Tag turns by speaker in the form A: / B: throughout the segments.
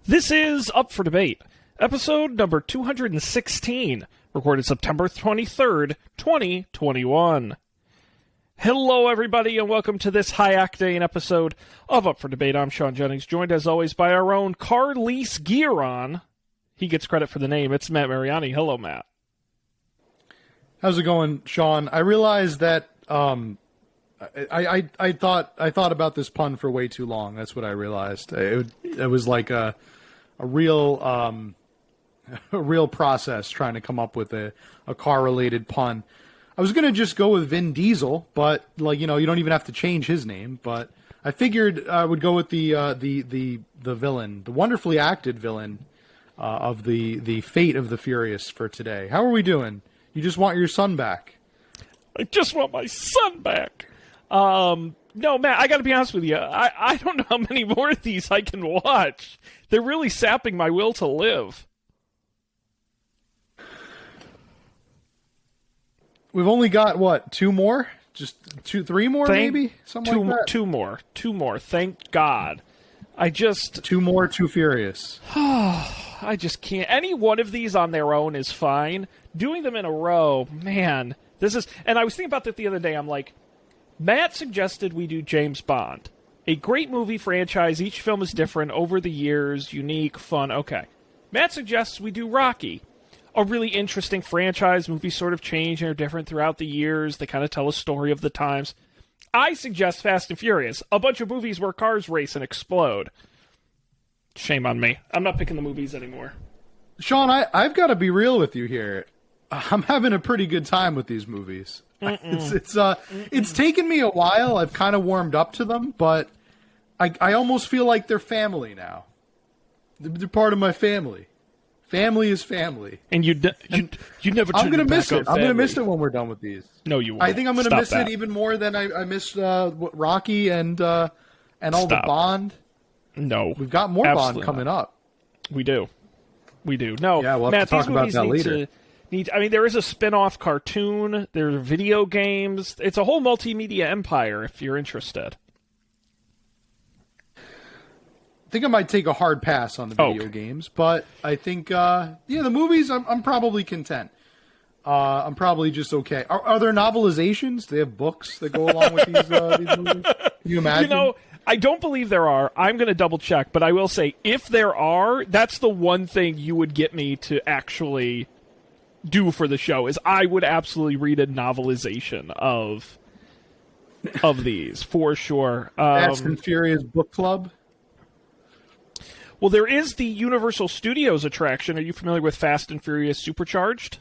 A: This is Up for Debate, episode number 216, recorded September 23rd, 2021. Hello, everybody, and welcome to this high-octane episode of Up for Debate. I'm Sean Jennings, joined as always by our own Carlise Giron. He gets credit for the name. It's Matt Mariani. Hello, Matt.
B: How's it going, Sean? I realized that I thought about this pun for way too long. That's what I realized. It was like a real process trying to come up with a car-related pun. I was gonna just go with Vin Diesel, but you don't even have to change his name. But I figured I would go with the villain, the wonderfully acted villain of the Fate of the Furious for today. How are we doing? You just want your son back?
A: I just want my son back. No, Matt, I got to be honest with you. I don't know how many more of these I can watch. They're really sapping my will to live.
B: We've only got, what, two more? Just three more, maybe? Something like that?
A: Two more. Thank God.
B: Two more, Too Furious.
A: I just can't. Any one of these on their own is fine. Doing them in a row, man, this is... And I was thinking about that the other day. I'm like, Matt suggested we do James Bond. A great movie franchise. Each film is different over the years. Unique, fun. Okay. Matt suggests we do Rocky. A really interesting franchise. Movies sort of change and are different throughout the years. They kind of tell a story of the times. I suggest Fast and Furious. A bunch of movies where cars race and explode. Shame on me. I'm not picking the movies anymore.
B: Sean, I've got to be real with you here. I'm having a pretty good time with these movies. It's taken me a while. I've kind of warmed up to them, but I almost feel like they're family now. They're part of my family. Family is family.
A: And you never turn
B: I'm going to
A: your
B: miss
A: back
B: it.
A: on
B: I'm going to
A: family.
B: miss it when we're done with these.
A: No, you won't.
B: I think I'm going to miss
A: that.
B: it even more than I missed Rocky and all the Bond.
A: No.
B: We've got more
A: Absolutely
B: Bond coming up.
A: We do. No,
B: Yeah, we'll have
A: Matt,
B: to talk
A: these
B: about
A: movies
B: that later.
A: I mean, there is a spin-off cartoon. There are video games. It's a whole multimedia empire if you're interested.
B: I think I might take a hard pass on the video games, but I think, the movies, I'm probably content. I'm probably just okay. Are there novelizations? Do they have books that go along with these movies? Can you imagine?
A: I don't believe there are. I'm going to double check, but I will say, if there are, that's the one thing you would get me to actually do for the show, is I would absolutely read a novelization of these, for sure.
B: Fast and Furious Book Club?
A: Well, there is the Universal Studios attraction. Are you familiar with Fast and Furious Supercharged?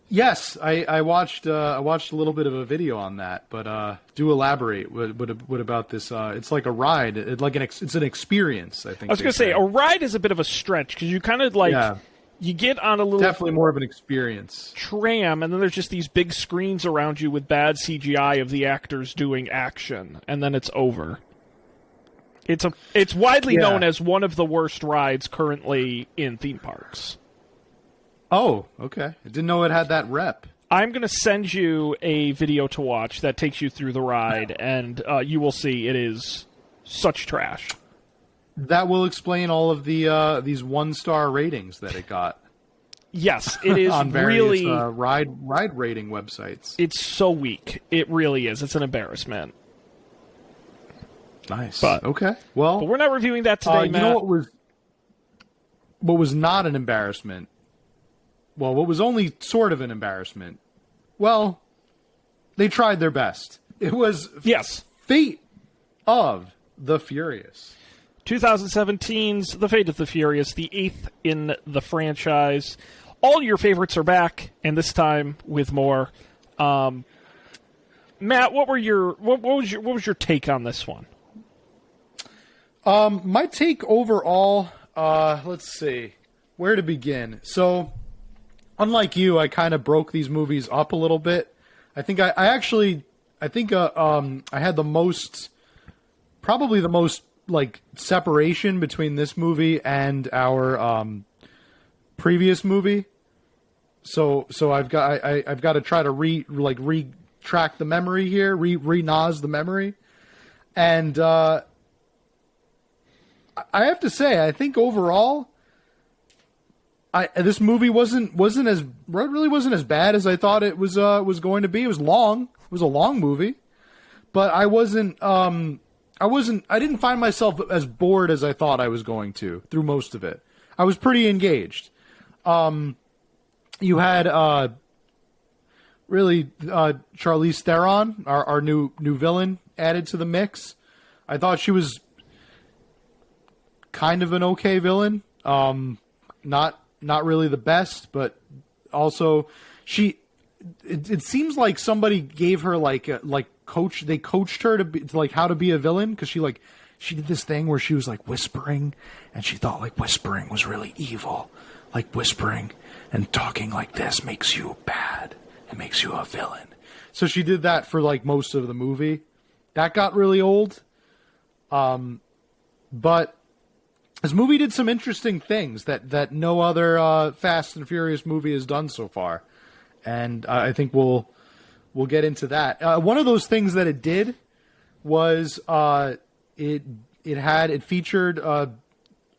B: Yes, I watched a little bit of a video on that, but do elaborate. What about this? It's like a ride. It's an experience, I think.
A: I was going to say, a ride is a bit of a stretch, because you kind of you get on a little...
B: Definitely more of an experience.
A: Tram, and then there's just these big screens around you with bad CGI of the actors doing action, and then it's over. It's widely known as one of the worst rides currently in theme parks.
B: Oh, okay. I didn't know it had that rep.
A: I'm going to send you a video to watch that takes you through the ride, and you will see it is such trash.
B: That will explain all of the these 1-star ratings that it got.
A: Yes, it is
B: on various,
A: really
B: ride rating websites.
A: It's so weak. It really is. It's an embarrassment.
B: Nice.
A: But
B: okay. Well,
A: we're not reviewing that today, Matt.
B: You know what was not an embarrassment? Well, what was only sort of an embarrassment? Well, they tried their best. It was Fate of the Furious.
A: 2017's The Fate of the Furious, the 8th in the franchise. All your favorites are back, and this time with more. Matt, what was your take on this one?
B: My take overall, let's see, where to begin. So, unlike you, I kind of broke these movies up a little bit. I think I had probably the most like separation between this movie and our previous movie. So I've got to try to retrack the memory here, re-naz the memory, and I have to say, I think overall, this movie wasn't as bad as I thought it was going to be. It was long. It was a long movie, but I didn't find myself as bored as I thought I was going to through most of it. I was pretty engaged. You had really Charlize Theron, our new villain, added to the mix. I thought she was kind of an okay villain. Not really the best, but also it seems like somebody gave her they coached her to how to be a villain, because she did this thing where she was whispering, and she thought whispering was really evil. Whispering and talking like this makes you bad. It makes you a villain. So she did that for most of the movie. That got really old. But this movie did some interesting things that no other Fast and Furious movie has done so far. And I think we'll get into that. One of those things that it did was it featured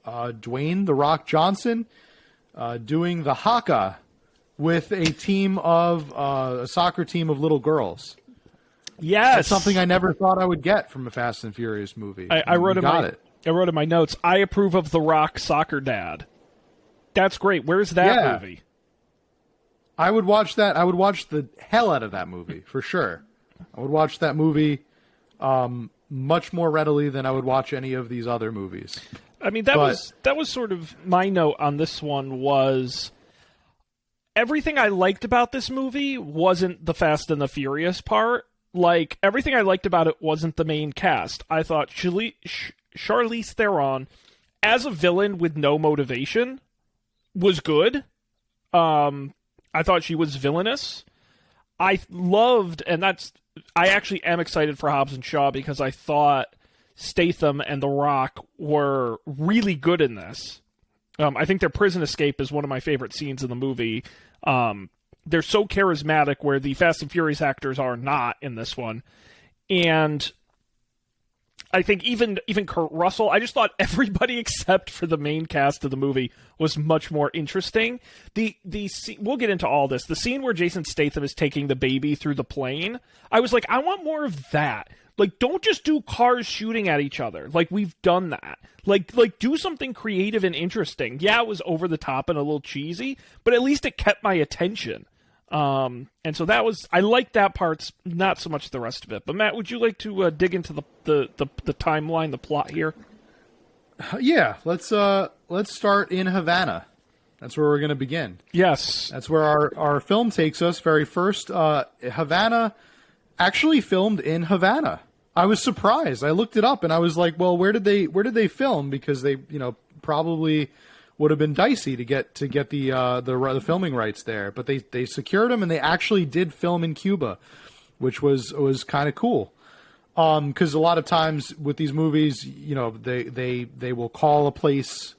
B: Dwayne "The Rock" Johnson doing the haka with a soccer team of little girls.
A: Yes,
B: that's something I never thought I would get from a Fast and Furious movie.
A: I wrote in my notes, I approve of The Rock soccer dad. That's great. Where's that movie?
B: I would watch that. I would watch the hell out of that movie, for sure. I would watch that movie much more readily than I would watch any of these other movies.
A: I mean, that was sort of my note on this one. Was everything I liked about this movie wasn't the Fast and the Furious part. Everything I liked about it wasn't the main cast. I thought Charlize Theron as a villain with no motivation was good. I thought she was villainous. I actually am excited for Hobbs and Shaw, because I thought Statham and The Rock were really good in this. I think their prison escape is one of my favorite scenes in the movie. They're so charismatic, where the Fast and Furious actors are not in this one. And I think even Kurt Russell, I just thought everybody except for the main cast of the movie was much more interesting. We'll get into all this. The scene where Jason Statham is taking the baby through the plane, I was like, I want more of that. Don't just do cars shooting at each other. We've done that. Do something creative and interesting. Yeah, it was over the top and a little cheesy, but at least it kept my attention. And so I liked that part, not so much the rest of it. But Matt, would you like to dig into the timeline, the plot here?
B: Yeah, let's start in Havana. That's where we're going to begin.
A: Yes,
B: that's where our film takes us. Very first, Havana actually filmed in Havana. I was surprised. I looked it up and I was like, well, where did they film? Because they, probably would have been dicey to get the filming rights there, but they secured them, and they actually did film in Cuba, which was kind of cool. Because a lot of times with these movies, they will call a place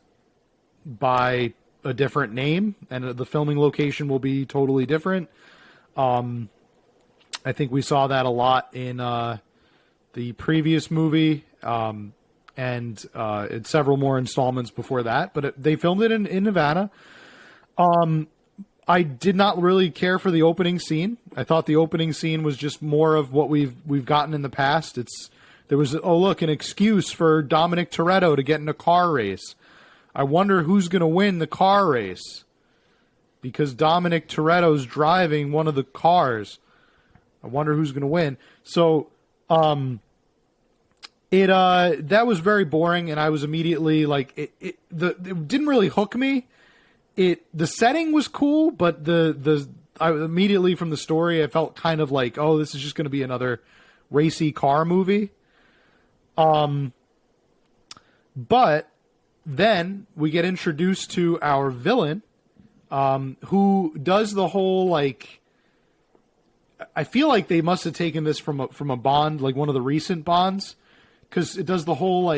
B: by a different name, and the filming location will be totally different. I think we saw that a lot in the previous movie, and in several more installments before that. But they filmed it in Havana. I did not really care for the opening scene. I thought the opening scene was just more of what we've gotten in the past. There was an excuse for Dominic Toretto to get in a car race. I wonder who's going to win the car race, because Dominic Toretto's driving one of the cars. I wonder who's going to win. So, that was very boring, and I was immediately it didn't really hook me. The setting was cool, but I immediately from the story I felt kind of like, oh, this is just going to be another racy car movie. But then we get introduced to our villain, who does the whole I feel like they must have taken this from a Bond, one of the recent Bonds, because it does the whole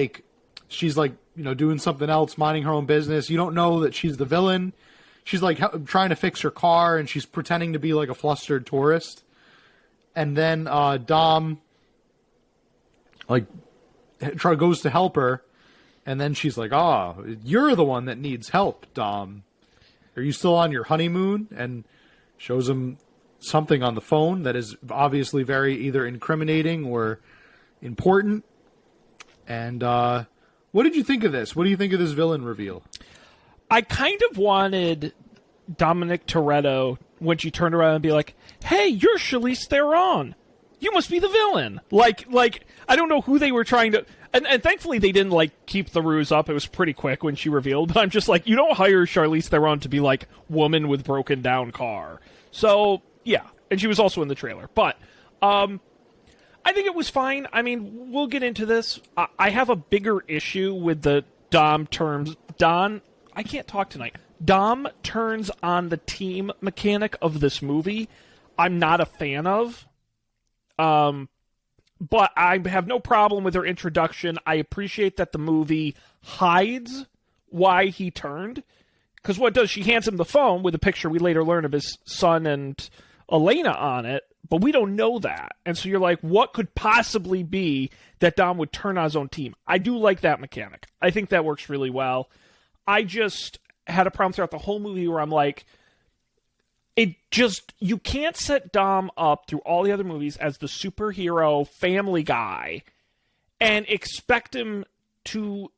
B: she's doing something else, minding her own business. You don't know that she's the villain. She's trying to fix her car, and she's pretending to be a flustered tourist. And then Dom goes to help her, And then she's like, "Oh, you're the one that needs help, Dom. Are you still on your honeymoon?" And shows him something on the phone that is obviously very either incriminating or important. And what did you think of this? What do you think of this villain reveal?
A: I kind of wanted Dominic Toretto, when she turned around and be like, "Hey, you're Charlize Theron. You must be the villain." Like I don't know who they were trying to... And thankfully they didn't, like, keep the ruse up. It was pretty quick when she revealed. But I'm just like, you don't hire Charlize Theron to be, like, woman with broken down car. So, yeah. And she was also in the trailer. But, I think it was fine. I mean, we'll get into this. I have a bigger issue with the Dom turns on the team mechanic of this movie. I'm not a fan of. But I have no problem with her introduction. I appreciate that the movie hides why he turned. Because what it does, she hands him the phone with a picture we later learn of his son and Elena on it, but we don't know that. And so you're like, what could possibly be that Dom would turn on his own team? I do like that mechanic. I think that works really well. I just had a problem throughout the whole movie where I'm like, you can't set Dom up through all the other movies as the superhero family guy and expect him to...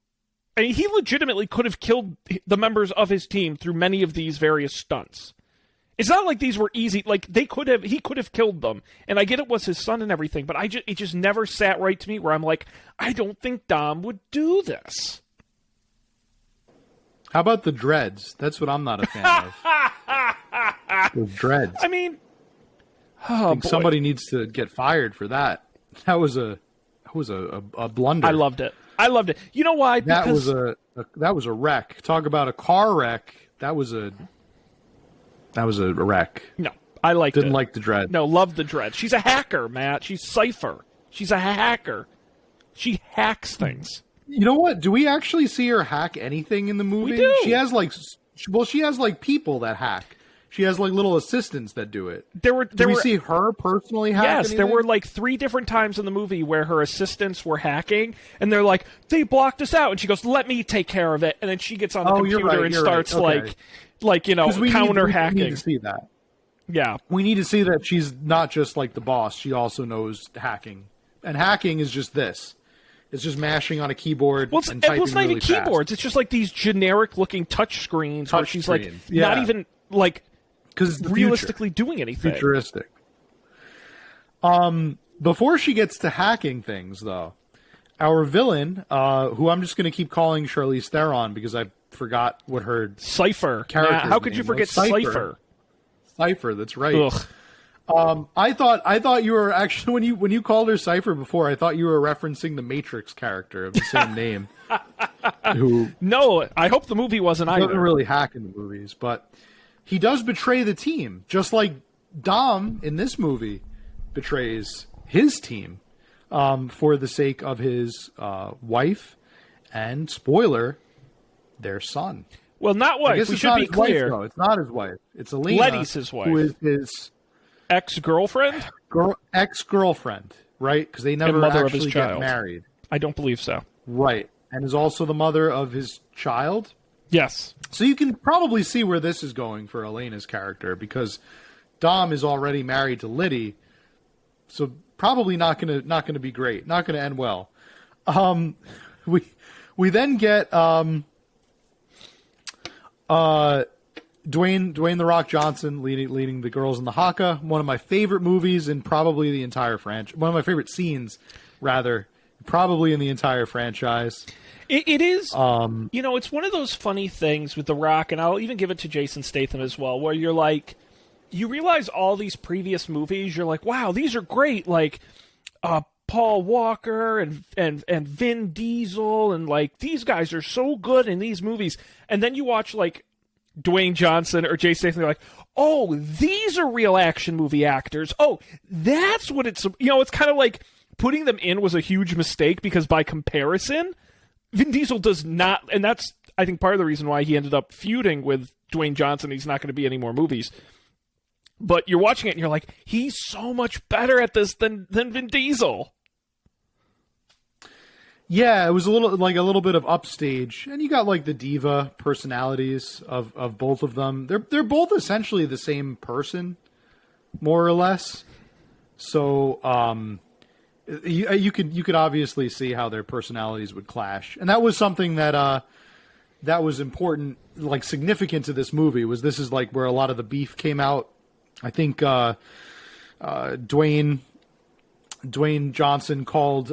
A: I mean, he legitimately could have killed the members of his team through many of these various stunts. It's not like these were easy. Like, he could have killed them. And I get it was his son and everything, but it just never sat right to me where I'm like, I don't think Dom would do this.
B: How about the dreads? That's what I'm not a fan of. The dreads.
A: I mean,
B: I think somebody needs to get fired for that. That was a blunder.
A: I loved it. You know why? Because
B: that was a wreck. Talk about a car wreck. That was a wreck.
A: No, I liked it.
B: Didn't like the dread.
A: No, loved the dread. She's a hacker, Matt. She's Cypher. She's a hacker. She hacks things.
B: You know what? Do we actually see her hack anything in the movie?
A: We do.
B: She has people that hack. She has like little assistants that do it. Do we see her personally hack anything?
A: There were like 3 different times in the movie where her assistants were hacking, and they're like, "They blocked us out," and she goes, "Let me take care of it," and then she gets on the computer and starts counter hacking.
B: We need to see that.
A: Yeah,
B: we need to see that she's not just like the boss; she also knows hacking, and hacking is just this. It's just mashing on a keyboard and typing
A: it's not
B: really
A: even keyboards.
B: fast.
A: It's just like these generic-looking touch screens where she's like not even like realistically doing anything.
B: Futuristic. Before she gets to hacking things, though, our villain, who I'm just going to keep calling Charlize Theron because I forgot what her
A: Cypher
B: character.
A: How could you forget Cypher?
B: Cypher, that's right. Ugh. I thought you were actually when you called her Cypher before, I thought you were referencing the Matrix character of the same name.
A: No, I hope the movie wasn't either.
B: Doesn't really hack in the movies, but he does betray the team, just like Dom in this movie betrays his team for the sake of his wife and, spoiler, their son.
A: Well, not wife. We should be clear.
B: No, it's not his wife. It's Elena.
A: Letty's his wife.
B: Who is his
A: ex-girlfriend?
B: Ex-girlfriend, right? Because they never actually get married.
A: I don't believe so.
B: Right. And is also the mother of his child?
A: Yes.
B: So you can probably see where this is going for Elena's character, because Dom is already married to Liddy, so probably not gonna be great. Not gonna end well. We then get Dwayne The Rock Johnson leading the girls in the Haka. One of my favorite movies in probably the entire franchise. One of my favorite scenes, rather, probably in the entire franchise.
A: It is. It's one of those funny things with The Rock, and I'll even give it to Jason Statham as well, where you're like, you realize all these previous movies, you're like, wow, these are great. Like, Paul Walker and Vin Diesel, and like, these guys are so good in these movies. And then you watch like Dwayne Johnson or Jason Statham, you're like, oh, these are real action movie actors. Oh, that's what it's, it's kind of like putting them in was a huge mistake, because by comparison, Vin Diesel does not, and that's, I think, part of the reason why he ended up feuding with Dwayne Johnson. He's not going to be any more movies. But you're watching it and you're like, he's so much better at this than Vin Diesel.
B: Yeah, it was a little bit of upstage, and you got like the diva personalities of both of them. They're both essentially the same person, more or less. So you could obviously see how their personalities would clash, and that was something that was important, like significant to this movie. This is like where a lot of the beef came out. I think Dwayne Johnson called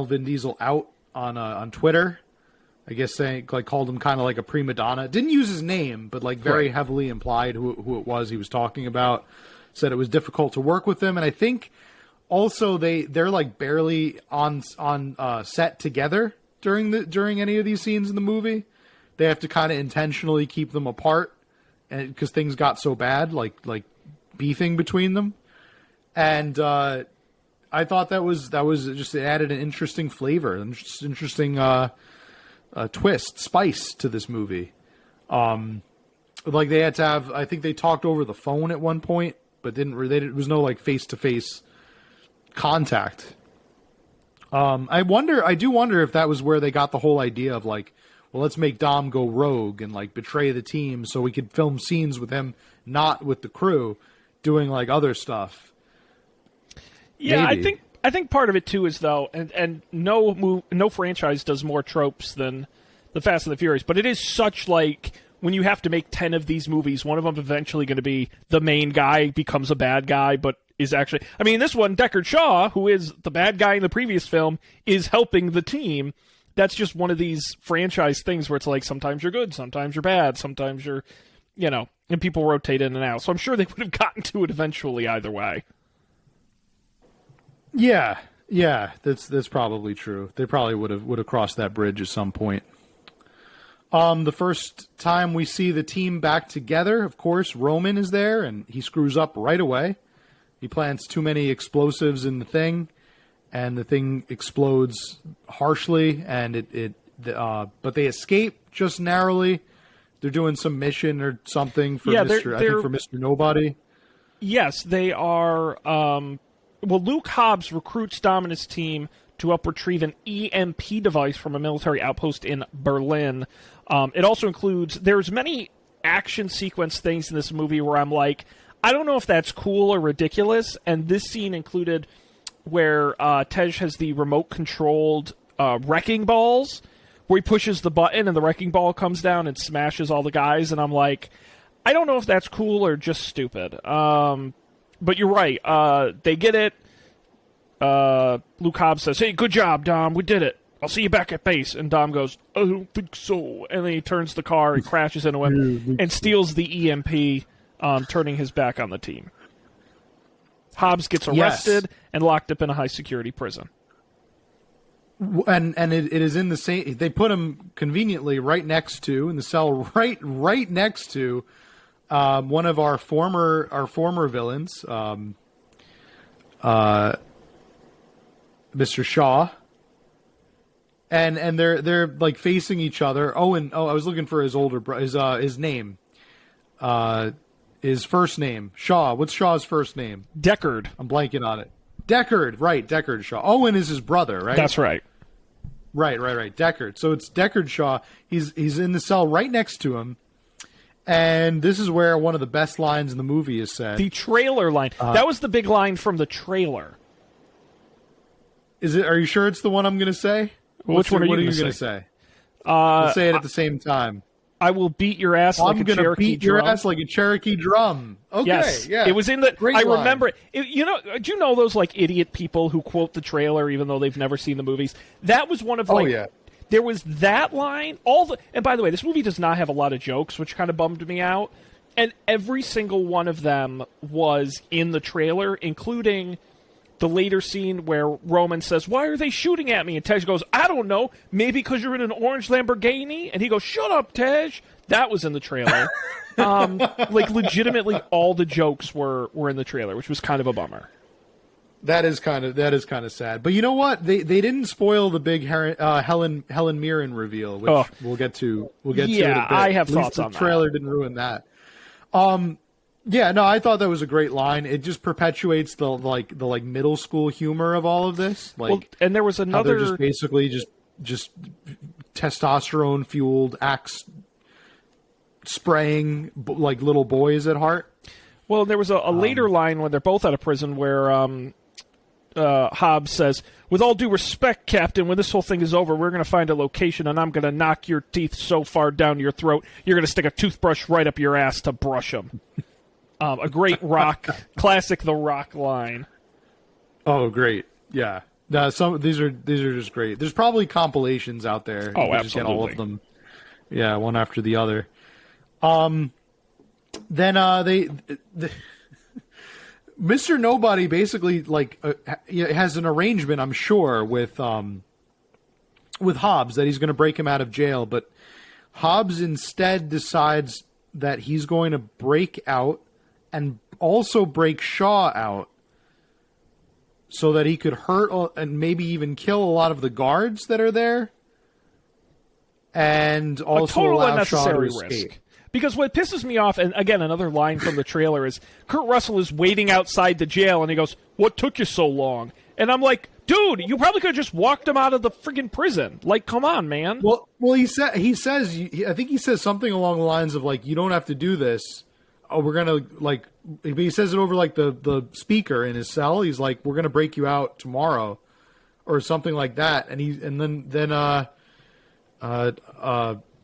B: Vin Diesel out on Twitter. I guess saying like called him kind of like a prima donna. Didn't use his name, but like very heavily implied who it was he was talking about. Said it was difficult to work with him, and I think also they're like barely on set together during any of these scenes in the movie. They have to kind of intentionally keep them apart, and because things got so bad, like beefing between them, and I thought that was just added an interesting flavor, an interesting twist, spice to this movie. Like they had to have, I think they talked over the phone at one point, but there was no like face to face contact. I do wonder if that was where they got the whole idea of like, well, let's make Dom go rogue and like betray the team so we could film scenes with him, not with the crew, doing like other stuff.
A: Yeah,
B: Maybe.
A: I think part of it too is though, and no franchise does more tropes than the Fast and the Furious, but it is such like when you have to make 10 of these movies, one of them eventually going to be the main guy becomes a bad guy, but is actually, I mean, this one, Deckard Shaw, who is the bad guy in the previous film, is helping the team. That's just one of these franchise things where it's like sometimes you're good, sometimes you're bad, sometimes you're, and people rotate in and out. So I'm sure they would have gotten to it eventually either way.
B: Yeah, that's probably true. They probably would have crossed that bridge at some point. The first time we see the team back together, of course, Roman is there, and he screws up right away. He plants too many explosives in the thing, and the thing explodes harshly, and but they escape just narrowly. They're doing some mission or something for I think for Mr. Nobody.
A: Yes, they are. Luke Hobbs recruits Dom and his team to help retrieve an EMP device from a military outpost in Berlin. It also includes, there's many action sequence things in this movie where I'm like, I don't know if that's cool or ridiculous, and this scene included where Tej has the remote-controlled wrecking balls, where he pushes the button and the wrecking ball comes down and smashes all the guys, and I'm like, I don't know if that's cool or just stupid. But you're right. They get it. Luke Hobbs says, "Hey, good job, Dom. We did it. I'll see you back at base." And Dom goes, "I don't think so." And then he turns the car, he crashes into him, and steals the EMP, turning his back on the team. Hobbs gets arrested and locked up in a high-security prison.
B: And it is in the same. They put him conveniently right next to in the cell, right next to one of our former villains, Mr. Shaw, and they're like facing each other. I was looking for his older his name, his first name, Shaw. What's Shaw's first name?
A: Deckard.
B: I'm blanking on it. Deckard, right? Deckard Shaw. Owen is his brother, right?
A: That's right.
B: Right. Deckard. So it's Deckard Shaw. He's in the cell right next to him. And this is where one of the best lines in the movie is said.
A: The trailer line. That was the big line from the trailer.
B: Is it? Are you sure it's the one I'm going to say?
A: Which one are you
B: going to say? Let's say it at the same time.
A: I will beat your ass like a Cherokee drum. I'm going to beat your ass
B: like a Cherokee drum. Okay,
A: yes.
B: Yeah.
A: It was in the...
B: Great
A: I
B: line.
A: remember it. Do you know those like idiot people who quote the trailer even though they've never seen the movies? That was one of like... Oh, yeah. There was that line. And by the way, this movie does not have a lot of jokes, which kind of bummed me out. And every single one of them was in the trailer, including the later scene where Roman says, "Why are they shooting at me?" And Tej goes, "I don't know. Maybe because you're in an orange Lamborghini." And he goes, "Shut up, Tej." That was in the trailer. Like legitimately, all the jokes were in the trailer, which was kind of a bummer.
B: That is kind of sad. But you know what? They didn't spoil the big Helen Mirren reveal, which we'll get to.
A: Yeah, I have thoughts on that.
B: The trailer didn't ruin that. Yeah, no, I thought that was a great line. It just perpetuates the middle school humor of all of this. Like,
A: and there was another.
B: They're just basically just just testosterone fueled axe spraying like little boys at heart.
A: Well, there was a later line when they're both out of prison where Hobbs says, "With all due respect, Captain, when this whole thing is over, we're going to find a location and I'm going to knock your teeth so far down your throat, you're going to stick a toothbrush right up your ass to brush them." A great classic The Rock line.
B: Oh, great. Yeah. These are just great. There's probably compilations out there.
A: Oh,
B: you
A: absolutely.
B: just get all of them. Yeah, one after the other. Then Mr. Nobody basically has an arrangement, I'm sure, with Hobbs that he's going to break him out of jail, but Hobbs instead decides that he's going to break out and also break Shaw out so that he could hurt and maybe even kill a lot of the guards that are there, and also
A: a total
B: allow Shaw to
A: unnecessary
B: escape.
A: risk. Because what pisses me off, and again, another line from the trailer is Kurt Russell is waiting outside the jail, and he goes, "What took you so long?" And I'm like, dude, you probably could have just walked him out of the friggin' prison. Like, come on, man.
B: Well, he says I think he says something along the lines of like, "You don't have to do this. Oh, we're gonna like." He says it over like the speaker in his cell. He's like, "We're gonna break you out tomorrow," or something like that. And then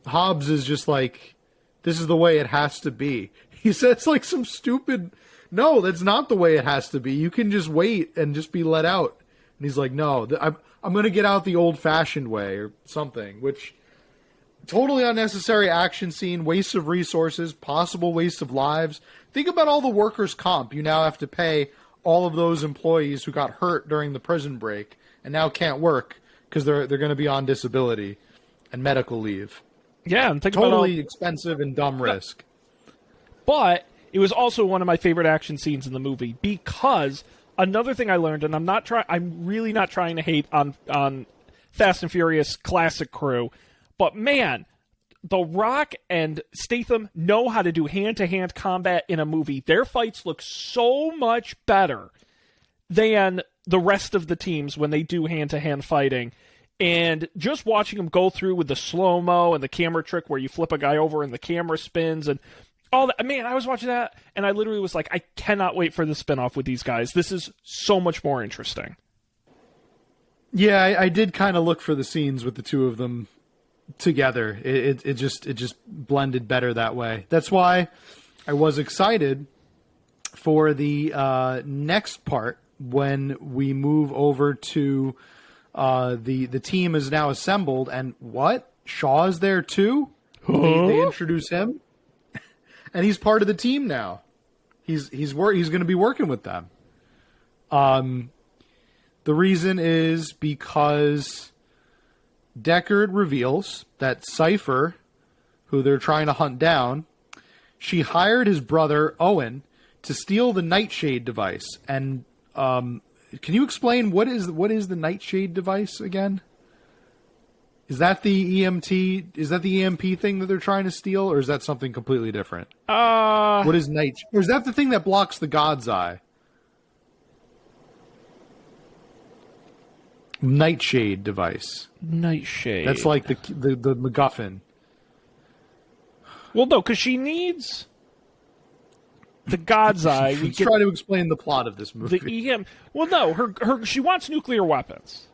B: Hobbs is just like, "This is the way it has to be." He says like some stupid, "No, that's not the way it has to be. You can just wait and just be let out." And he's like, "No, I'm going to get out the old-fashioned way," or something, which totally unnecessary action scene, waste of resources, possible waste of lives. Think about all the workers' comp you now have to pay all of those employees who got hurt during the prison break and now can't work because they're going to be on disability and medical leave.
A: Yeah, and think
B: Totally
A: about
B: expensive and dumb risk.
A: But it was also one of my favorite action scenes in the movie because another thing I learned, and I'm really not trying to hate on Fast and Furious classic crew, but man, The Rock and Statham know how to do hand-to-hand combat in a movie. Their fights look so much better than the rest of the teams when they do hand-to-hand fighting. And just watching them go through with the slow-mo and the camera trick where you flip a guy over and the camera spins and all that. Man, I was watching that, and I literally was like, I cannot wait for the spinoff with these guys. This is so much more interesting.
B: Yeah, I did kind of look for the scenes with the two of them together. It just blended better that way. That's why I was excited for the next part when we move over to the team is now assembled, and what? Shaw's there too?
A: Huh?
B: They introduce him, and he's part of the team now. He's going to be working with them. The reason is because Deckard reveals that Cypher, who they're trying to hunt down, she hired his brother Owen to steal the Nightshade device. And can you explain what is the Nightshade device again? Is that the EMT? Is that the EMP thing that they're trying to steal, or is that something completely different? What is Nightshade? Or is that the thing that blocks the God's Eye? Nightshade device.
A: Nightshade.
B: That's like the MacGuffin.
A: Well, no, because she needs the God's Eye.
B: Try to explain the plot of this movie.
A: The EM. Well, no, her she wants nuclear weapons.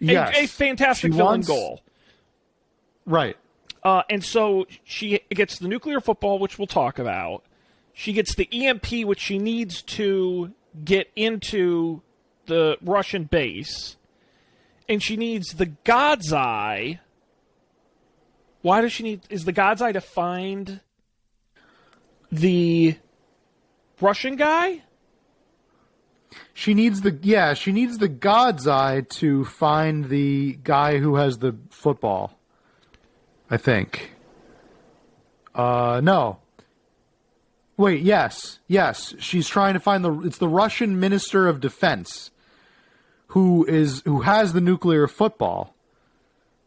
B: Yes,
A: a fantastic villain goal.
B: Right.
A: And so she gets the nuclear football, which we'll talk about. She gets the EMP, which she needs to get into the Russian base. And she needs the God's Eye. Why does she need... Is the God's Eye to find the Russian guy?
B: She needs the God's Eye to find the guy who has the football. I think. No. Wait, yes. She's trying to find it's the Russian Minister of Defense who has the nuclear football.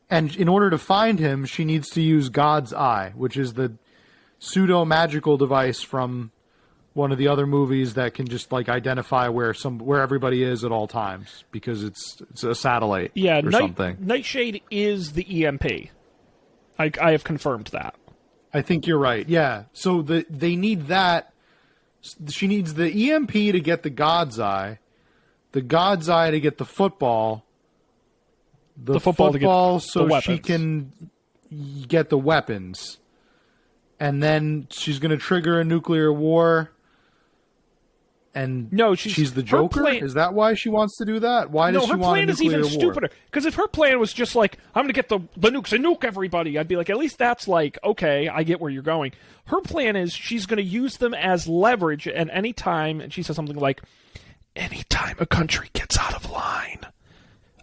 B: And in order to find him, she needs to use God's Eye, which is the pseudo-magical device from one of the other movies that can just like identify where everybody is at all times because it's a satellite or something.
A: Nightshade is the EMP. I have confirmed that.
B: I think you're right. Yeah. So they need that. She needs the EMP to get the God's Eye, the God's Eye to get the football, the football to get so she can get the weapons, and then she's going to trigger a nuclear war. And
A: no,
B: she's the Joker? Is that why she wants to do that? Why does she want a nuclear war? No, her plan is even stupider.
A: Because if her plan was just like, I'm going to get the nukes and nuke everybody, I'd be like, at least that's like, okay, I get where you're going. Her plan is she's going to use them as leverage at any time, and she says something like, anytime a country gets out of line,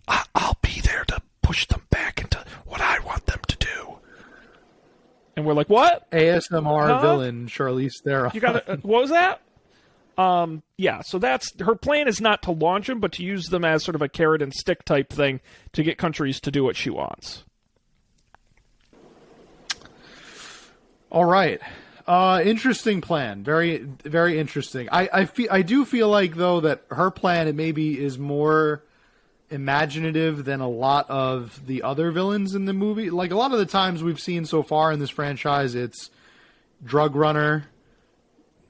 A: I'll be there to push them back into what I want them to do. And we're like, what?
B: ASMR villain Charlize Theron.
A: You got what was that? Yeah, so that's her plan is not to launch them, but to use them as sort of a carrot and stick type thing to get countries to do what she wants.
B: All right. Interesting plan. Very, very interesting. I do feel like though that her plan maybe is more imaginative than a lot of the other villains in the movie. Like a lot of the times we've seen so far in this franchise, it's drug runner.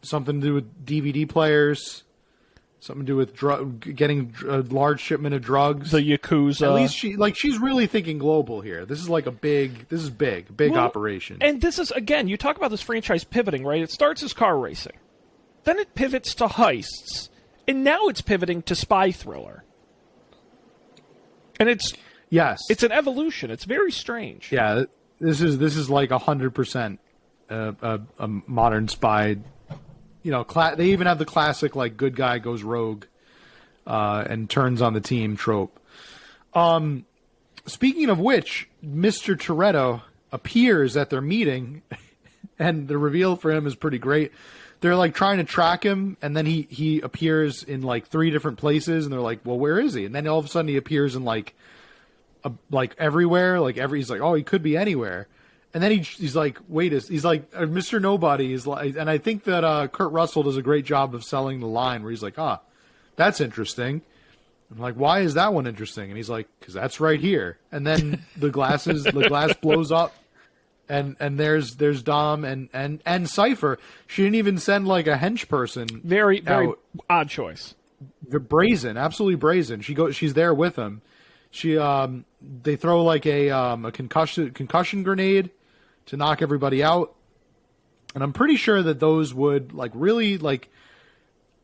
B: Something to do with DVD players. Something to do with getting a large shipment of drugs.
A: The Yakuza.
B: At least she's really thinking global here. This is like big operation.
A: And this is, again, you talk about this franchise pivoting, right? It starts as car racing. Then it pivots to heists. And now it's pivoting to spy thriller. And it's an evolution. It's very strange.
B: Yeah, this is like 100% a modern spy. You know, they even have the classic, like, good guy goes rogue and turns on the team trope. Speaking of which, Mr. Toretto appears at their meeting, and the reveal for him is pretty great. They're, like, trying to track him, and then he appears in, like, 3 different places, and they're like, well, where is he? And then all of a sudden he appears in, like everywhere. He's like, oh, he could be anywhere. And then he's like, he's like, Mr. Nobody is like, and I think that Kurt Russell does a great job of selling the line where he's like, that's interesting. I'm like, why is that one interesting? And he's like, because that's right here. And then the glass blows up, and there's Dom and Cypher. She didn't even send like a hench person.
A: Very, very odd choice.
B: They're brazen, absolutely brazen. She's there with him. They throw like a concussion grenade to knock everybody out. And I'm pretty sure that those would like really like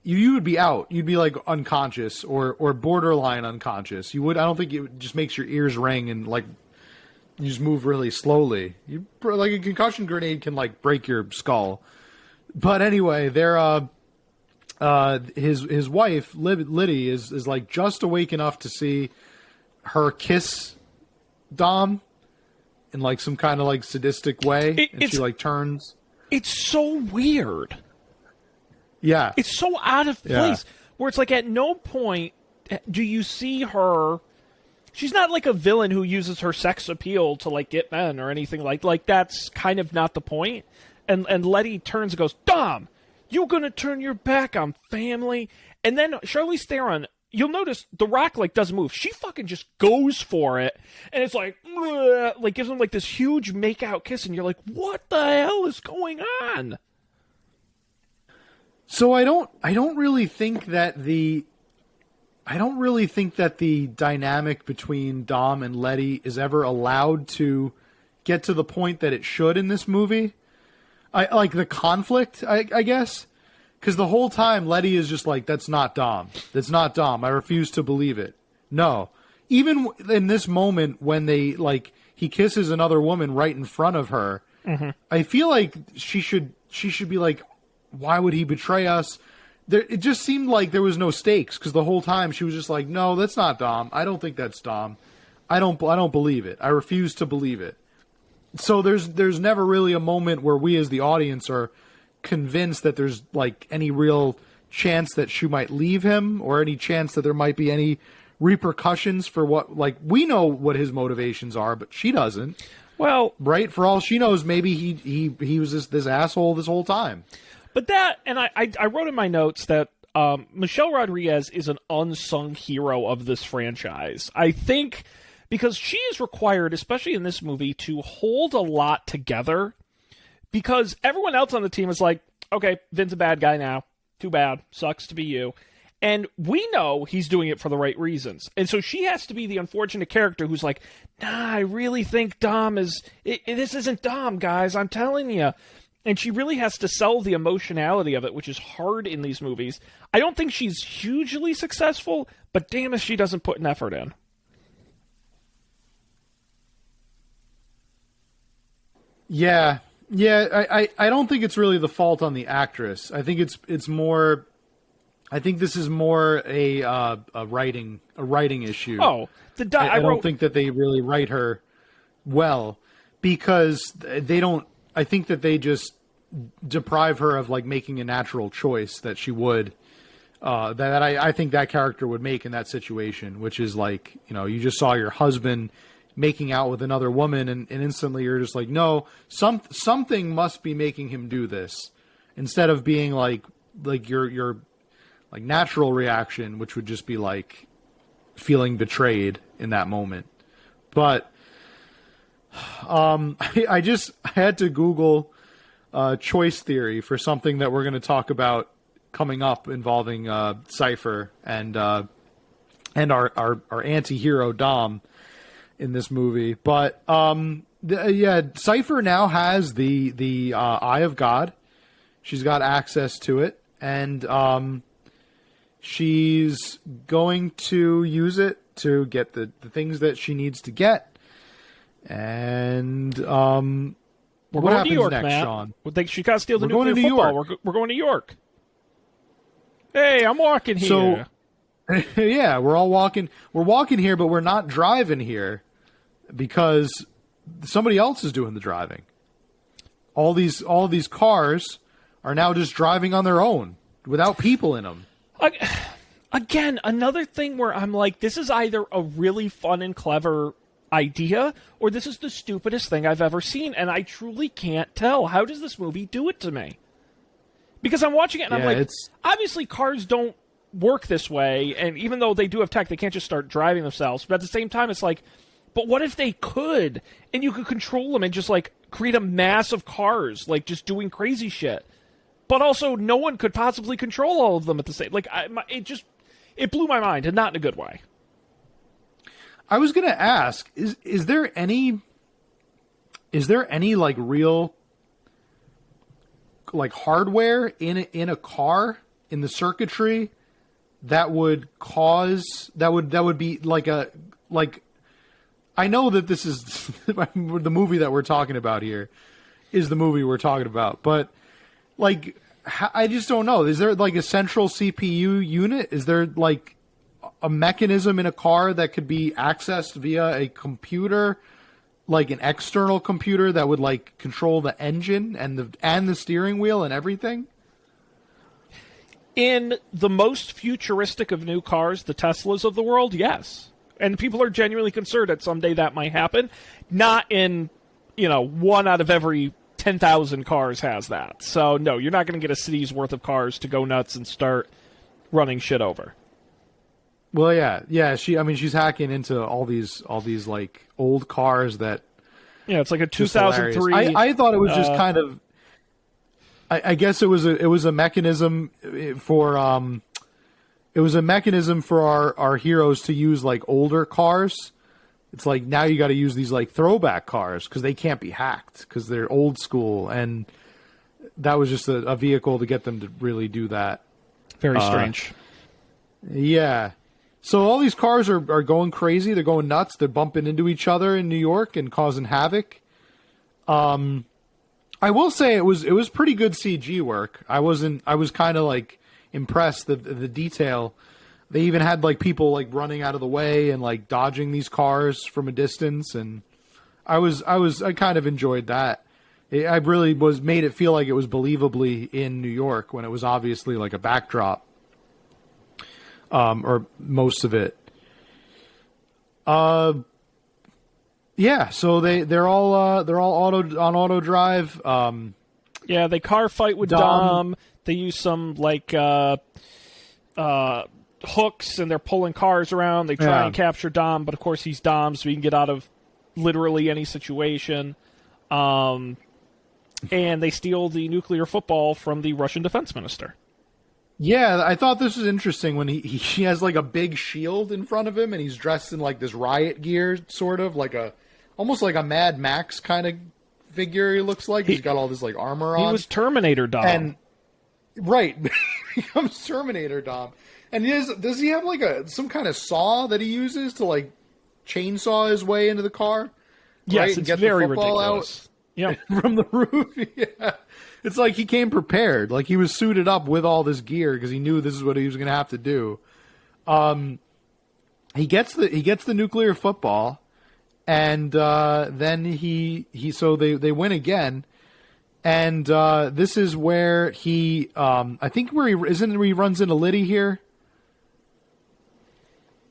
B: you would be out. You'd be like unconscious or borderline unconscious. I don't think it just makes your ears ring and like you just move really slowly. Like a concussion grenade can like break your skull. But anyway, his wife Liddy is like just awake enough to see her kiss Dom in like some kind of like sadistic way, and she like turns.
A: It's so weird.
B: Yeah,
A: it's so out of place. Where it's like at no point do you see her. She's not like a villain who uses her sex appeal to like get men or anything like that's kind of not the point. And Letty turns and goes, Dom, you gonna turn your back on family? And then Charlize Theron. You'll notice The Rock, like, doesn't move. She fucking just goes for it. And it's like, gives him, like, this huge make-out kiss. And you're like, what the hell is going on?
B: So I don't really think that the dynamic between Dom and Letty is ever allowed to get to the point that it should in this movie. I like the conflict, I guess. Because the whole time, Letty is just like, that's not Dom. That's not Dom. I refuse to believe it. No. Even in this moment when he kisses another woman right in front of her, I feel like she should be like, why would he betray us? It just seemed like there was no stakes because the whole time she was just like, no, that's not Dom. I don't think that's Dom. I don't believe it. I refuse to believe it. So there's never really a moment where we as the audience are convinced that there's like any real chance that she might leave him or any chance that there might be any repercussions for what, like, we know what his motivations are, but she doesn't.
A: Well,
B: right? For all she knows, maybe he was this asshole this whole time.
A: But that, and I wrote in my notes that Michelle Rodriguez is an unsung hero of this franchise. I think because she is required, especially in this movie, to hold a lot together because everyone else on the team is like, okay, Vin's a bad guy now. Too bad. Sucks to be you. And we know he's doing it for the right reasons. And so she has to be the unfortunate character who's like, nah, I really think Dom is... this isn't Dom, guys, I'm telling you. And she really has to sell the emotionality of it, which is hard in these movies. I don't think she's hugely successful, but damn if she doesn't put an effort in.
B: Yeah. I don't think it's really the fault on the actress. I think it's more... I think this is more a writing issue.
A: Oh,
B: I don't think that they really write her well because they don't. I think that they just deprive her of like making a natural choice that she would. That I think that character would make in that situation, which is like, you know, you just saw your husband making out with another woman, and instantly you're just like, no, something must be making him do this, instead of being like your like natural reaction, which would just be like feeling betrayed in that moment. But I had to Google choice theory for something that we're going to talk about coming up involving Cypher and our anti-hero Dom in this movie. But Cypher now has the Eye of God. She's got access to it, and she's going to use it to get the things that she needs to get. And
A: we're
B: what
A: going
B: happens
A: to New York,
B: next,
A: Matt.
B: Sean?
A: She got to steal the
B: We're going
A: nuclear
B: to New
A: football.
B: York.
A: We're going to York. Hey, I'm walking here.
B: So, yeah, we're all walking. We're walking here, but we're not driving here because somebody else is doing the driving. All these cars are now just driving on their own without people in them.
A: Again, another thing where I'm like, this is either a really fun and clever idea, or this is the stupidest thing I've ever seen, and I truly can't tell. How does this movie do it to me? Because I'm watching it, and I'm like, obviously cars don't work this way, and even though they do have tech, they can't just start driving themselves. But at the same time, it's like, but what if they could? And you could control them and just, like, create a mass of cars, like, just doing crazy shit. But also, no one could possibly control all of them at the same... Like, it blew my mind, and not in a good way.
B: I was going to ask, is there any like real like hardware in a car, in the circuitry, that would be like I know that this is the movie that we're talking about here is the movie we're talking about, but like, I just don't know. Is there like a central CPU unit? Is there like a mechanism in a car that could be accessed via a computer, like an external computer that would like control the engine and the steering wheel and everything?
A: In the most futuristic of new cars, the Teslas of the world, yes. And people are genuinely concerned that someday that might happen. Not in, one out of every 10,000 cars has that. So, no, you're not going to get a city's worth of cars to go nuts and start running shit over.
B: Well, yeah. She's hacking into all these like old cars that.
A: Yeah, it's like a 2003.
B: I thought it was just kind of. I guess it was a mechanism for It was a mechanism for our heroes to use like older cars. It's like now you got to use these like throwback cars because they can't be hacked because they're old school, and that was just a vehicle to get them to really do that.
A: Very strange.
B: Yeah. So all these cars are going crazy. They're going nuts. They're bumping into each other in New York and causing havoc. I will say it was pretty good CG work. I was kind of like impressed the detail. They even had like people like running out of the way and like dodging these cars from a distance, and I kind of enjoyed that. I really made it feel like it was believably in New York when it was obviously like a backdrop. Or most of it. Yeah, so they're all on auto drive.
A: Yeah, they car fight with Dom. They use some hooks, and they're pulling cars around. They try and capture Dom, but of course he's Dom, so he can get out of literally any situation. And they steal the nuclear football from the Russian defense minister.
B: Yeah, I thought this was interesting when he has like a big shield in front of him, and he's dressed in like this riot gear, sort of almost like a Mad Max kind of figure. He looks like he's got all this like armor on.
A: He was Terminator Dom,
B: and right, he becomes Terminator Dom. And does he have like some kind of saw that he uses to like chainsaw his way into the car?
A: Yes,
B: right?
A: it's
B: and get
A: very
B: the football
A: ridiculous. Yeah,
B: from the roof. Yeah. It's like he came prepared. Like he was suited up with all this gear because he knew this is what he was going to have to do. He gets the nuclear football, and then they win again. And this is where he I think where he runs into Liddy here.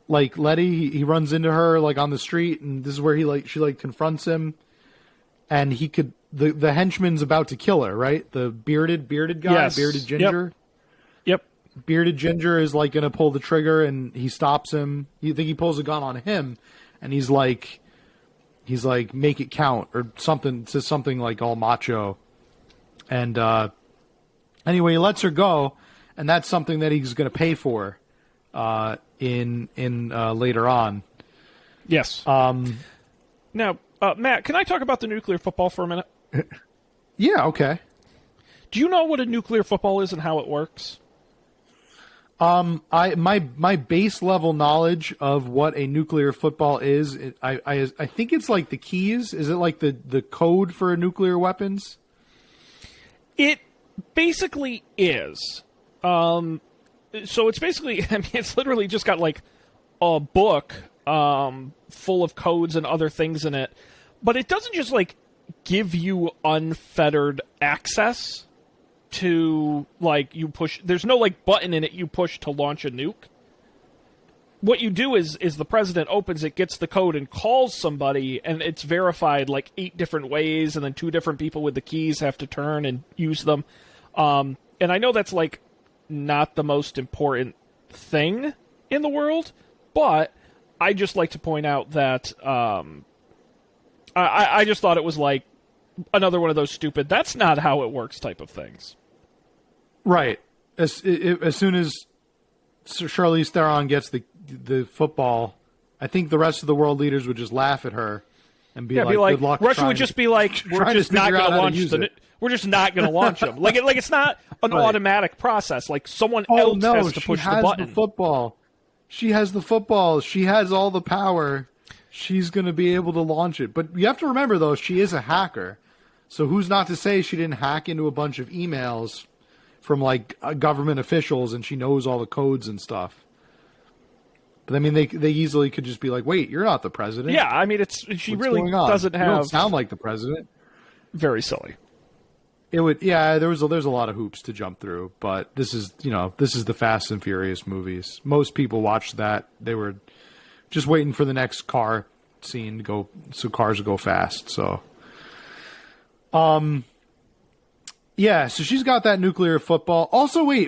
B: Like Letty, he runs into her like on the street, and this is where she confronts him, and the henchman's about to kill her, right? The bearded guy,
A: yes.
B: Bearded Ginger.
A: Yep.
B: Bearded Ginger is like gonna pull the trigger, and he stops him. You think he pulls a gun on him, and he's like, make it count or something. Says something like all macho, and anyway, he lets her go, and that's something that he's gonna pay for, in later on.
A: Yes. Now, Matt, can I talk about the nuclear football for a minute?
B: Yeah, okay.
A: Do you know what a nuclear football is and how it works?
B: My base level knowledge of what a nuclear football is, I think it's like the keys. Is it like the code for nuclear weapons? It
A: basically is. So it's basically, I mean, it's literally just got like a book full of codes and other things in it, but it doesn't just like give you unfettered access to like you push. There's no like button in it you push to launch a nuke. What you do is the president opens it, gets the code, and calls somebody, and it's verified like 8 different ways, and then 2 different people with the keys have to turn and use them. And I know that's like not the most important thing in the world, but I just like to point out that I just thought it was like another one of those stupid, that's not how it works type of things.
B: Right. As soon as Charlize Theron gets the football, I think the rest of the world leaders would just laugh at her and be like, good luck.
A: Russia would just be like, we're just not going to launch we're just not going to launch them. Like it's not an automatic process. Like someone else has to push the button.
B: She has the football. She has all the power. She's going to be able to launch it. But you have to remember, though, she is a hacker. So who's not to say she didn't hack into a bunch of emails from like government officials, and she knows all the codes and stuff. But I mean, they easily could just be like, "Wait, you're not the president."
A: Yeah, I mean, she really doesn't have.
B: You don't sound like the president.
A: Very silly.
B: It would, yeah. There's a lot of hoops to jump through, but this is the Fast and Furious movies. Most people watched that. They were just waiting for the next car scene to go, so cars would go fast. So, yeah. So she's got that nuclear football. Also, wait.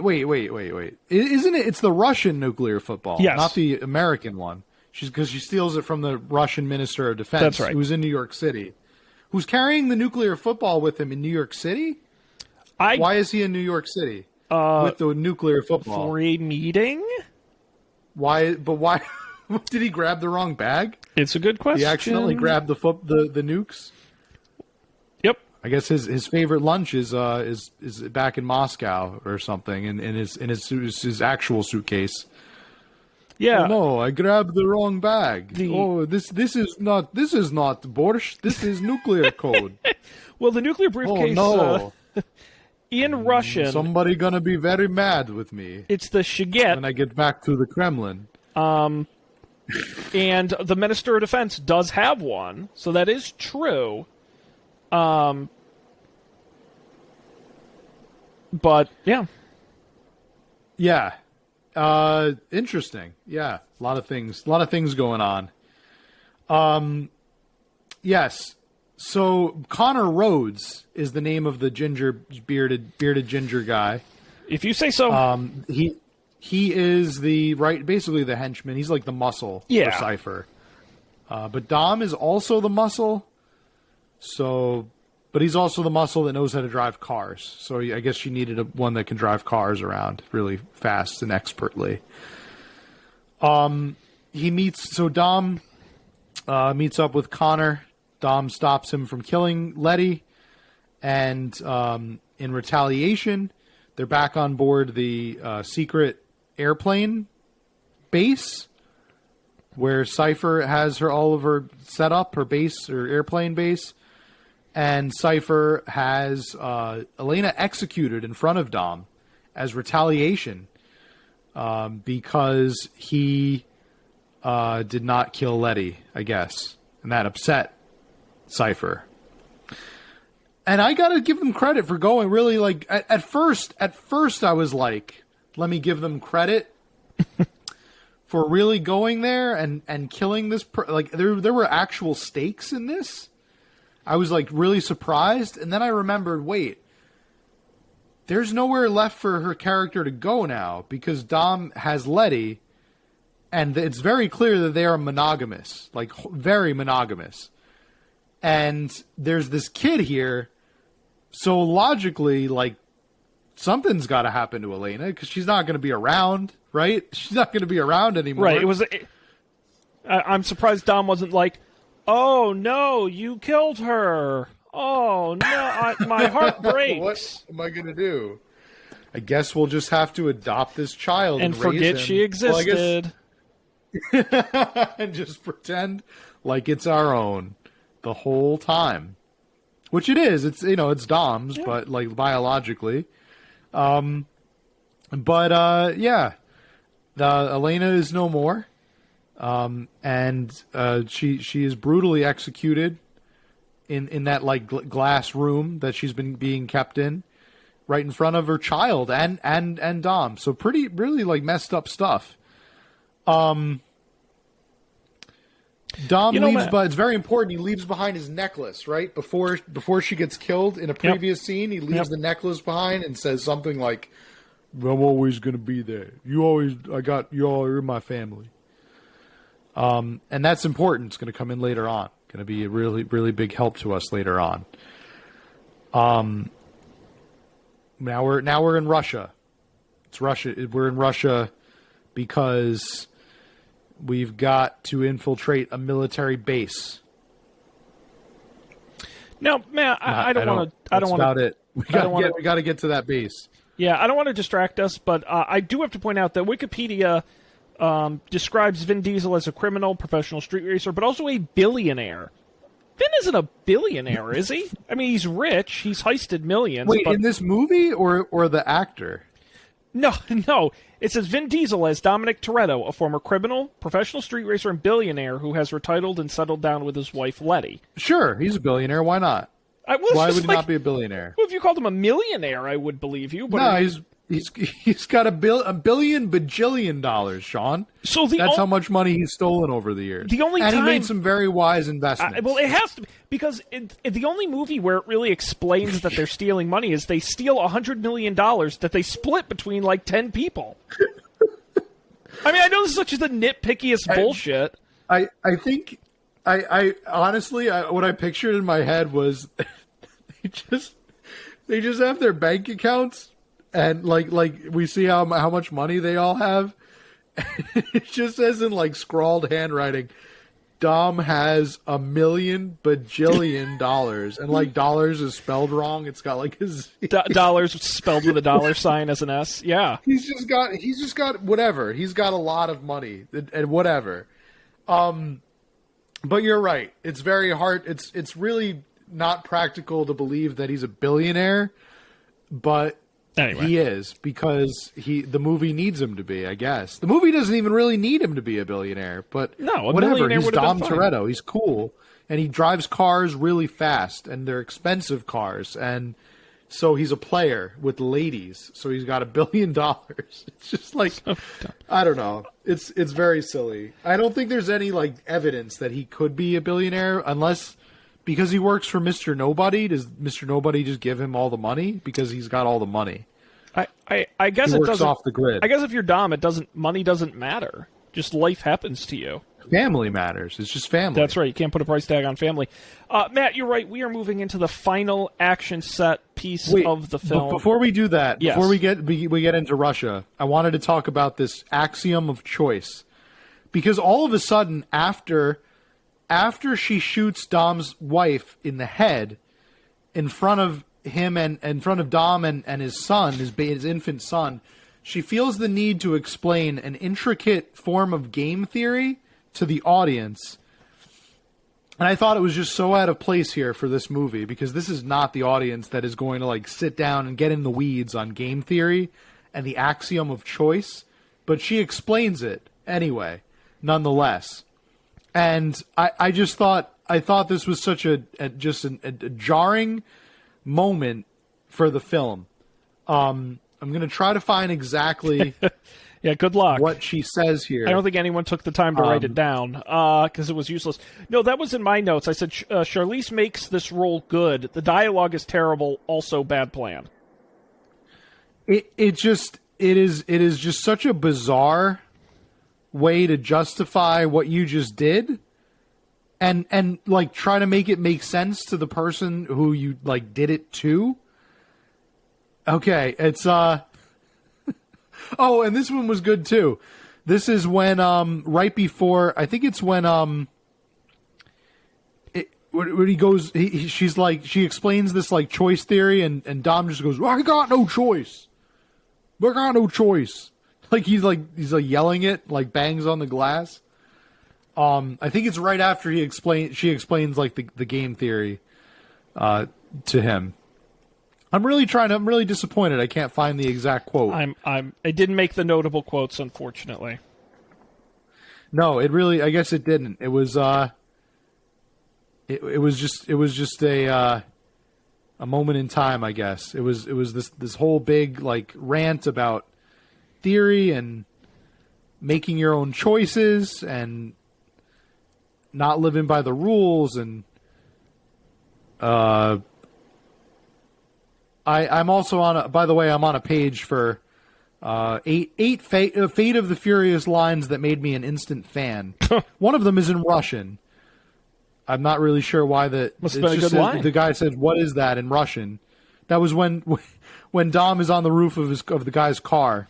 B: Isn't it? It's the Russian nuclear football,
A: yes,
B: not the American one. Because she steals it from the Russian Minister of Defense,
A: that's right,
B: who's in New York City. Who's carrying the nuclear football with him in New York City? Why is he in New York City with the nuclear football?
A: For a meeting?
B: Why? But why? Did he grab the wrong bag?
A: It's a good question.
B: He accidentally grabbed the nukes?
A: Yep.
B: I guess his favorite lunch is back in Moscow or something, in his actual suitcase.
A: Yeah.
B: Oh, no, I grabbed the wrong bag. This is not borscht. This is nuclear code.
A: Well, the nuclear briefcase.
B: Oh no.
A: In Russian,
B: somebody gonna be very mad with me.
A: It's the Shiget
B: when I get back to the Kremlin.
A: And the Minister of Defense does have one, so that is true. But yeah.
B: Yeah. Interesting. Yeah, a lot of things going on. Yes. So Connor Rhodes is the name of the bearded ginger guy.
A: If you say so.
B: He is basically the henchman. He's like the muscle for Cypher. But Dom is also the muscle. But he's also the muscle that knows how to drive cars. So I guess she needed one that can drive cars around really fast and expertly. Dom meets up with Connor. Dom stops him from killing Letty. And in retaliation, they're back on board the secret airplane base where Cypher has all of her set up, her base, or airplane base. And Cypher has Elena executed in front of Dom as retaliation because he did not kill Letty, I guess. And that upset Cypher. And I gotta give them credit for going really, like, at first I was like, let me give them credit for really going there and killing this. Like, there were actual stakes in this. I was, like, really surprised. And then I remembered, wait, there's nowhere left for her character to go now because Dom has Letty. And it's very clear that they are monogamous, like, very monogamous. And there's this kid here. So logically, like, something's got to happen to Elena because she's not going to be around, right? She's not going to be around anymore.
A: Right. I'm surprised Dom wasn't like, oh, no, you killed her. Oh, no, my heart breaks.
B: What am I going to do? I guess we'll just have to adopt this child and
A: forget
B: raise him.
A: She existed.
B: And just pretend like it's our own the whole time. Which it is. It's, it's Dom's, but, like, biologically. Yeah. Elena is no more. And she is brutally executed in that, like, glass room that she's been being kept in, right in front of her child and Dom. So really, like, messed up stuff. Dom leaves, but it's very important. He leaves behind his necklace, right? Before she gets killed in a previous scene, he leaves the necklace behind and says something like, "I'm always going to be there. You're in my family." And that's important. It's going to come in later on. Going to be a really, really big help to us later on. Now we're in Russia. It's Russia. We're in Russia because we've got to infiltrate a military base.
A: Now, man, I don't want to.
B: That's about it. We got to get to that base.
A: Yeah, I don't want to distract us, but I do have to point out that Wikipedia describes Vin Diesel as a criminal, professional street racer, but also a billionaire. Vin isn't a billionaire, is he? I mean, he's rich. He's heisted millions.
B: Wait, in this movie or the actor?
A: No. It says Vin Diesel as Dominic Toretto, a former criminal, professional street racer, and billionaire who has retitled and settled down with his wife, Letty.
B: Sure, he's a billionaire. Why not? Why would he not be a billionaire?
A: Well, if you called him a millionaire, I would believe you. But
B: no, he's got a billion bajillion dollars, Sean.
A: So
B: that's how much money he's stolen over the years.
A: He made
B: some very wise investments.
A: Well, it has to be, because the only movie where it really explains that they're stealing money is they steal $100 million that they split between like 10 people. I mean, I know this is such the nitpickiest bullshit.
B: I think I honestly what I pictured in my head was they just have their bank accounts. And like we see how much money they all have. It just says in like scrawled handwriting, Dom has $1 million bajillion dollars, and like dollars is spelled wrong. It's got like his
A: dollars spelled with a dollar sign as an S. Yeah,
B: he's just got whatever. He's got a lot of money and whatever. But you're right. It's very hard. It's really not practical to believe that he's a billionaire, but. Anyway. He is, because the movie needs him to be, I guess. The movie doesn't even really need him to be a billionaire, but whatever. He's Dom Toretto. He's cool, and he drives cars really fast, and they're expensive cars, and so he's a player with ladies, so he's got $1 billion. It's just like, I don't know. It's very silly. I don't think there's any like evidence that he could be a billionaire, unless... Because he works for Mr. Nobody, does Mr. Nobody just give him all the money? Because he's got all the money.
A: I guess
B: He
A: it
B: works
A: doesn't.
B: off the grid.
A: I guess if you're Dom, money doesn't matter. Just life happens to you.
B: Family matters. It's just family.
A: That's right. You can't put a price tag on family. Matt, you're right. We are moving into the final action set piece of the film.
B: Before we do that,
A: Yes.
B: before we get into Russia, I wanted to talk about this axiom of choice, because all of a sudden, after she shoots Dom's wife in the head, in front of him and in front of Dom and his son, his infant son, she feels the need to explain an intricate form of game theory to the audience. And I thought it was just so out of place here for this movie, because this is not the audience that is going to like sit down and get in the weeds on game theory and the axiom of choice, but she explains it anyway, nonetheless. And I thought this was such a jarring moment for the film. I'm going to try to find exactly
A: Yeah, good luck.
B: what she says here.
A: I don't think anyone took the time to write it down because it was useless. No, that was in my notes. I said Charlize makes this role good. The dialogue is terrible. Also, bad plan.
B: It is just such a bizarre way to justify what you just did, and like try to make it make sense to the person who you like did it to. Okay, it's Oh, and this one was good too. This is when right before, I think it's when when he goes, she's like, she explains this like choice theory, and Dom just goes, "I got no choice. I got no choice." Like he's yelling it, like bangs on the glass. I think it's right after she explains like the game theory to him. I'm really disappointed I can't find the exact quote.
A: I didn't make the notable quotes, unfortunately.
B: No, I guess it didn't. It was it was just a moment in time, I guess. It was this whole big like rant about theory and making your own choices and not living by the rules, and I'm also I'm on a page for eight Fate of the Furious lines that made me an instant fan. One of them is in Russian. I'm not really sure why
A: Must have been a good line.
B: The guy said, "What is that?" in Russian. That was when Dom is on the roof of the guy's car.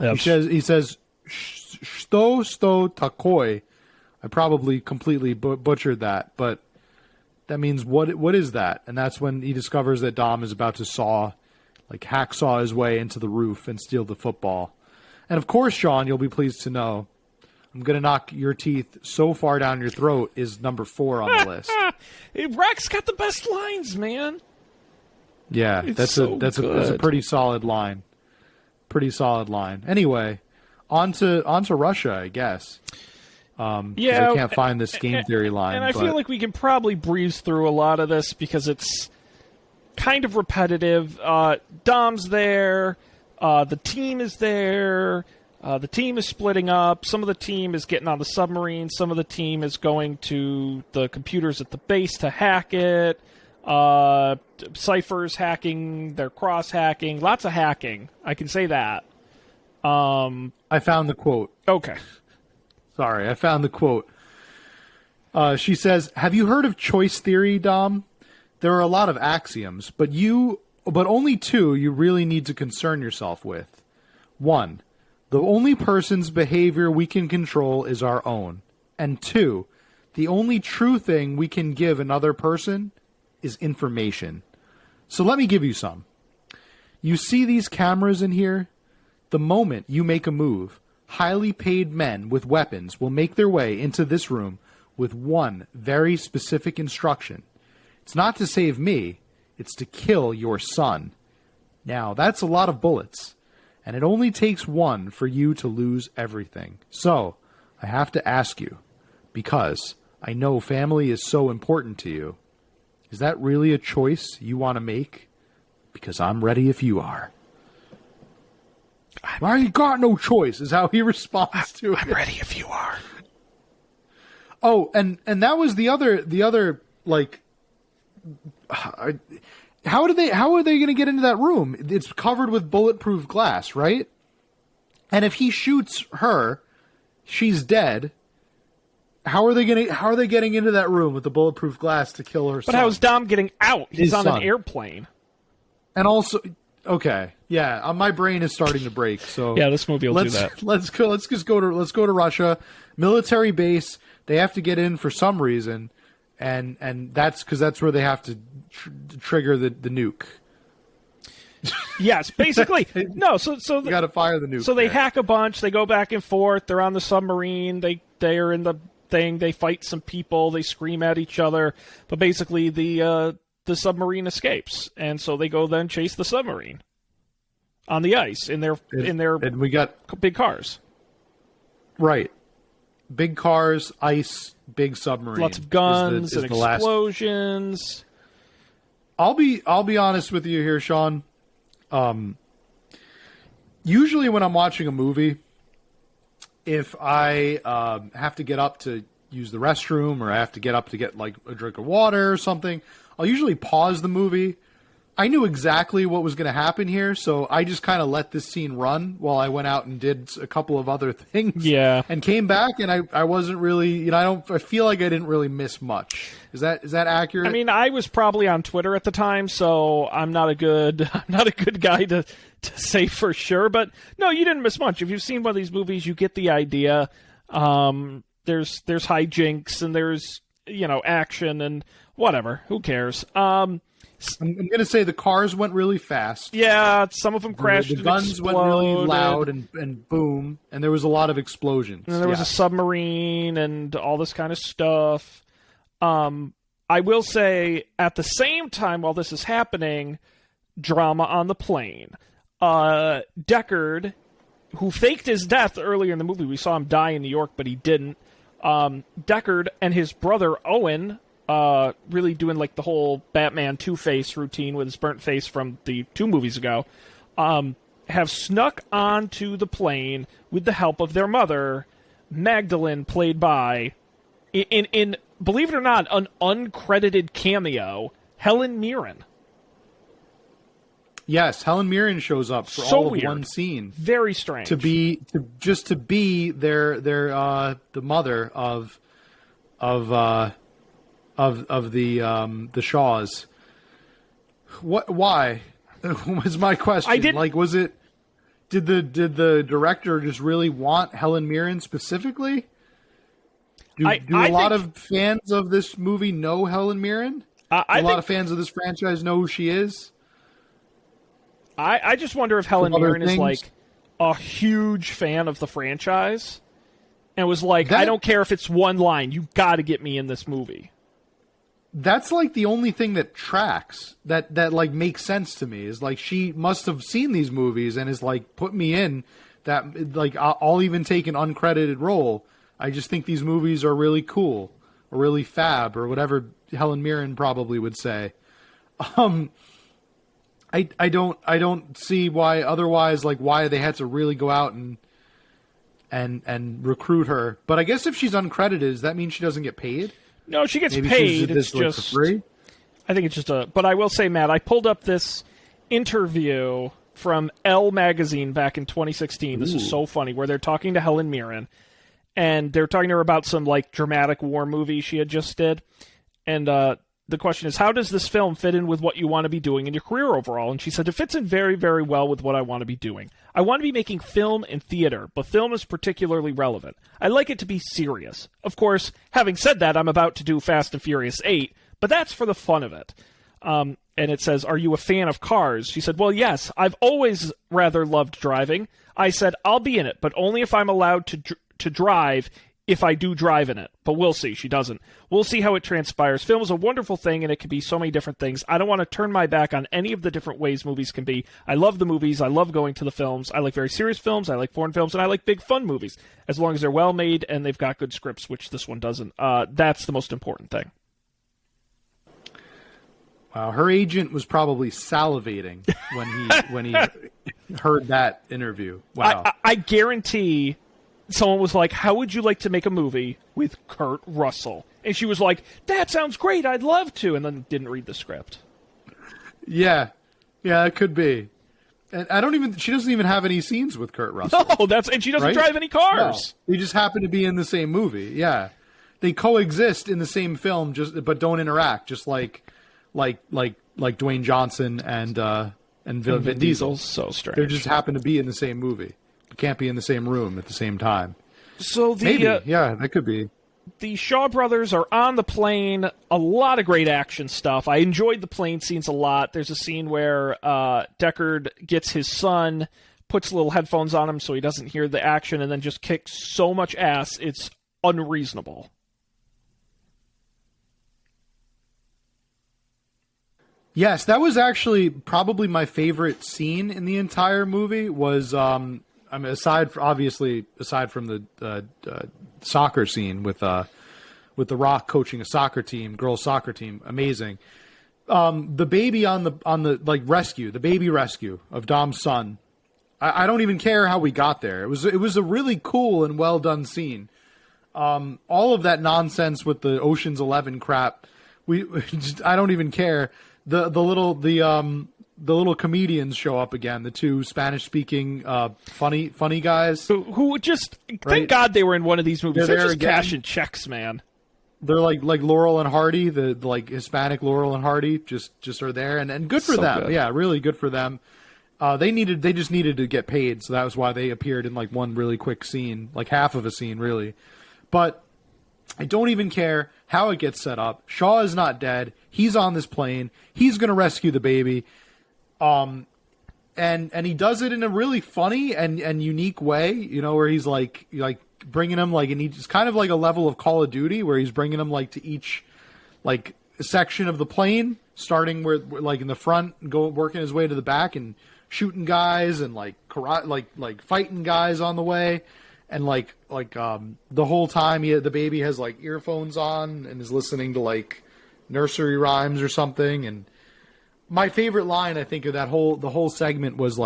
A: Yep.
B: He says, "Sto takoi." I probably completely butchered that, but that means what is that? And that's when he discovers that Dom is about to hacksaw his way into the roof and steal the football. And of course, Sean, you'll be pleased to know, I'm going to knock your teeth so far down your throat is number 4 on the list.
A: Rex got the best lines, man.
B: Yeah, that's a pretty solid line. Pretty solid line. Anyway, on to Russia, I guess. I can't find this game theory line.
A: And I feel like we can probably breeze through a lot of this because it's kind of repetitive. Dom's there. The team is there. The team is splitting up. Some of the team is getting on the submarine. Some of the team is going to the computers at the base to hack it. Cypher's hacking. They're cross-hacking. Lots of hacking. I can say that.
B: I found the quote.
A: Okay.
B: Sorry, I found the quote. She says, "Have you heard of choice theory, Dom? There are a lot of axioms, but only 2 you really need to concern yourself with. 1, the only person's behavior we can control is our own. And 2, the only true thing we can give another person is information. So let me give you some. You see these cameras in here? The moment you make a move, highly paid men with weapons will make their way into this room with one very specific instruction. It's not to save me, it's to kill your son. Now, that's a lot of bullets, and it only takes one for you to lose everything. So, I have to ask you, because I know family is so important to you, is that really a choice you want to make? Because I'm ready if you are." I got no choice, is how he responds to it.
A: I'm ready if you are.
B: Oh, and that was the other like, how are they going to get into that room? It's covered with bulletproof glass, right? And if he shoots her, she's dead. How are they getting into that room with the bulletproof glass to kill her son?
A: But how is Dom getting out? He's on an airplane.
B: And also, okay, yeah, my brain is starting to break. So
A: yeah, this movie will do that.
B: Let's go to Russia, military base. They have to get in for some reason, and that's because that's where they have to trigger the nuke.
A: Yes, basically. No, so
B: you got to fire the nuke.
A: So they hack a bunch. They go back and forth. They're on the submarine. They are in the thing. They fight some people. They scream at each other. But basically, the submarine escapes, and so they go then chase the submarine on the ice in their
B: and we got
A: big cars.
B: Right, big cars, ice, big submarine.
A: Lots of guns and explosions.
B: I'll be honest with you here, Sean. Usually when I'm watching a movie, if I have to get up to use the restroom or I have to get up to get like a drink of water or something, I'll usually pause the movie. I knew exactly what was going to happen here, so I just kind of let this scene run while I went out and did a couple of other things.
A: Yeah.
B: And came back, and I wasn't really, I feel like I didn't really miss much. Is that accurate?
A: I mean, I was probably on Twitter at the time, so I'm not a good guy to say for sure. But no, you didn't miss much. If you've seen one of these movies, you get the idea. There's hijinks and there's action and whatever. Who cares?
B: I'm going to say the cars went really fast.
A: Yeah, some of them crashed.
B: The guns went really loud and boom, and there was a lot of explosions.
A: And there was a submarine and all this kind of stuff. I will say, at the same time while this is happening, drama on the plane. Deckard, who faked his death earlier in the movie, we saw him die in New York, but he didn't. Deckard and his brother Owen, really doing like the whole Batman Two-Face routine with his burnt face from the 2 movies ago, have snuck onto the plane with the help of their mother, Magdalene, played by, in believe it or not, an uncredited cameo, Helen Mirren.
B: Yes, Helen Mirren shows up for
A: so
B: all of
A: weird.
B: one scene.
A: Very strange.
B: To be their the mother of the Shaws. What? Why? Was my question. Was it? Did the director just really want Helen Mirren specifically? Do a lot of fans of this movie know Helen Mirren? A lot of fans of this franchise know who she is.
A: I just wonder if Helen Mirren is like a huge fan of the franchise and was like, I don't care if it's one line, you got to get me in this movie.
B: That's like the only thing that tracks that like makes sense to me is like she must have seen these movies and is like put me in that like I'll even take an uncredited role. I just think these movies are really cool or really fab or whatever Helen Mirren probably would say. I don't see why otherwise, like why they had to really go out and recruit her. But I guess if she's uncredited, does that mean she doesn't get paid?
A: No, she gets
B: Maybe
A: paid.
B: It's just for free?
A: I think it's just but I will say, Matt, I pulled up this interview from Elle magazine back in 2016. This is so funny, where they're talking to Helen Mirren, and they're talking to her about some like dramatic war movie she had just did. And the question is, how does this film fit in with what you want to be doing in your career overall? And she said, it fits in very, very well with what I want to be doing. I want to be making film and theater, but film is particularly relevant. I like it to be serious. Of course, having said that, I'm about to do Fast and Furious 8, but that's for the fun of it. And it says, are you a fan of cars? She said, well, yes, I've always rather loved driving. I said, I'll be in it, but only if I'm allowed to drive, if I do drive in it. But we'll see. She doesn't. We'll see how it transpires. Film is a wonderful thing, and it can be so many different things. I don't want to turn my back on any of the different ways movies can be. I love the movies. I love going to the films. I like very serious films. I like foreign films, and I like big fun movies, as long as they're well made and they've got good scripts, which this one doesn't. That's the most important thing.
B: Wow, her agent was probably salivating when he heard that interview. Wow,
A: I guarantee someone was like, how would you like to make a movie with Kurt Russell? And she was like, that sounds great, I'd love to, and then didn't read the script.
B: Yeah, it could be. And she doesn't even have any scenes with Kurt Russell.
A: No, and she doesn't
B: right?
A: drive any cars.
B: No, they just happen to be in the same movie. Yeah, they coexist in the same film, but don't interact. Just like Dwayne Johnson and Vin Diesel.
A: So strange.
B: They just happen to be in the same movie. You can't be in the same room at the same time.
A: So
B: maybe, yeah, that could be.
A: The Shaw brothers are on the plane. A lot of great action stuff. I enjoyed the plane scenes a lot. There's a scene where Deckard gets his son, puts little headphones on him so he doesn't hear the action, and then just kicks so much ass, it's unreasonable.
B: Yes, that was actually probably my favorite scene in the entire movie. Was aside from the soccer scene with The Rock coaching a soccer team, girls soccer team, amazing. The baby on the rescue, the baby rescue of Dom's son. I don't even care how we got there. It was a really cool and well done scene. All of that nonsense with the Ocean's 11 crap, I don't even care. The little comedians show up again. The two Spanish speaking funny guys
A: who just thank God they were in one of these movies. They're just cashing checks, man.
B: They're like Laurel and Hardy, the Hispanic Laurel and Hardy, just are there and good for them. Good. Yeah, really good for them. They just needed to get paid, so that was why they appeared in one really quick scene, half of a scene really. But I don't even care how it gets set up. Shaw is not dead. He's on this plane. He's going to rescue the baby. And he does it in a really funny and unique way, where he's like bringing him and he's kind of like a level of Call of Duty where he's bringing him to each section of the plane, starting where in the front, working his way to the back and shooting guys and karate, fighting guys on the way. And the whole time the baby has earphones on and is listening to nursery rhymes or something. And my favorite line, I think, of the whole segment was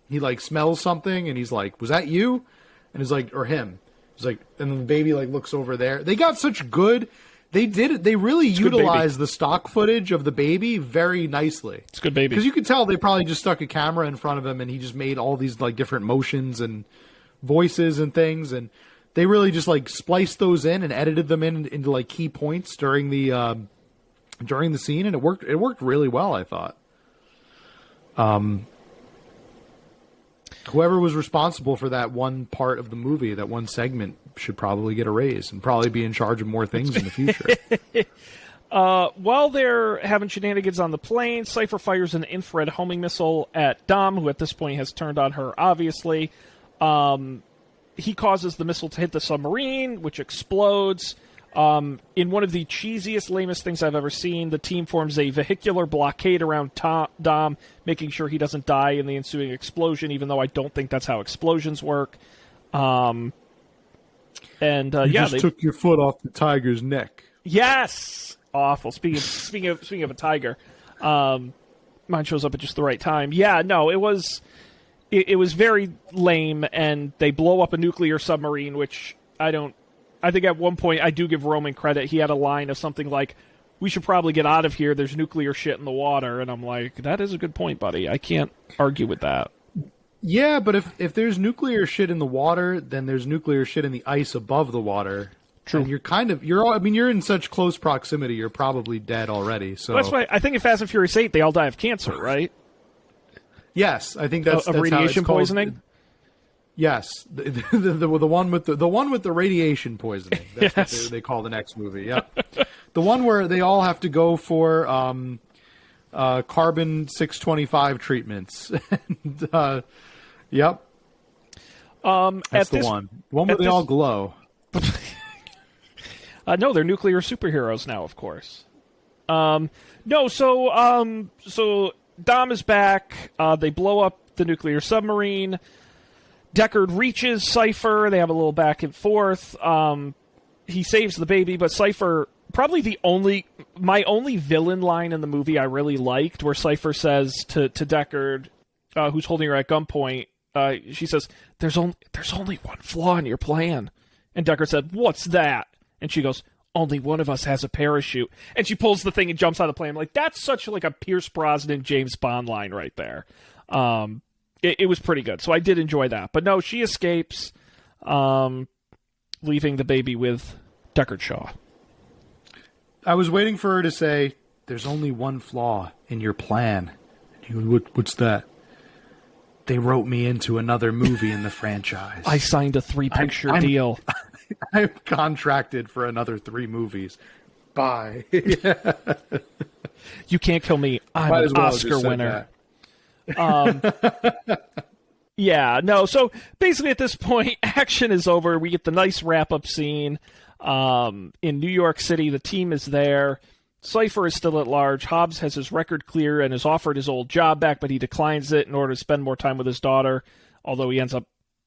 B: he smells something and he's like, "Was that you?" And he's like, or him. He's like, and the baby looks over there. They got such good. They did it. They really utilized the stock footage of the baby very nicely.
A: It's good baby.
B: Because you could tell they probably just stuck a camera in front of him and he just made all these different motions and voices and things, and they really just spliced those in and edited them into key points during the scene, and it worked really well, I thought. Whoever was responsible for that one part of the movie, that one segment, should probably get a raise and probably be in charge of more things in the future.
A: While they're having shenanigans on the plane, Cypher fires an infrared homing missile at Dom, who at this point has turned on her, obviously. He causes the missile to hit the submarine, which explodes. In one of the cheesiest, lamest things I've ever seen, the team forms a vehicular blockade around Dom, making sure he doesn't die in the ensuing explosion, even though I don't think that's how explosions work. You
B: took your foot off the tiger's neck.
A: Yes! Awful. Speaking of a tiger, mine shows up at just the right time. Yeah, no, it was very lame, and they blow up a nuclear submarine, which I think at one point I do give Roman credit. He had a line of something like, "We should probably get out of here. There's nuclear shit in the water." And I'm like, that is a good point, buddy. I can't argue with that.
B: Yeah, but if there's nuclear shit in the water, then there's nuclear shit in the ice above the water. True. And you're in such close proximity, you're probably dead already. So
A: that's why I think in Fast and Furious 8 they all die of cancer, right?
B: Yes, I think that's
A: radiation
B: how it's
A: poisoning.
B: Yes, the one with the radiation poisoning. That's
A: yes.
B: what they call the next movie. Yep. The one where they all have to go for carbon 625 treatments. And, yep. That's the one. One where they all glow.
A: No, they're nuclear superheroes now, of course. So Dom is back. They blow up the nuclear submarine. Deckard reaches Cypher. They have a little back and forth. He saves the baby, but Cypher, probably my only villain line in the movie I really liked, where Cypher says to Deckard, who's holding her at gunpoint, she says, there's only one flaw in your plan. And Deckard said, "What's that?" And she goes, only one of us has a parachute. And she pulls the thing and jumps out of the plane. I'm like, that's such like a Pierce Brosnan, James Bond line right there. It was pretty good. So I did enjoy that. But no, she escapes, leaving the baby with Deckard Shaw.
B: I was waiting for her to say, there's only one flaw in your plan. What's that? They wrote me into another movie in the franchise.
A: I signed a 3-picture deal.
B: I'm contracted for another 3 movies. Bye.
A: You can't kill me. I'm an Oscar winner. Yeah, no, so basically at this point, action is over. We get the nice wrap-up scene. In New York City, the team is there. Cypher is still at large. Hobbs has his record clear and is offered his old job back, but he declines it in order to spend more time with his daughter, although he ends up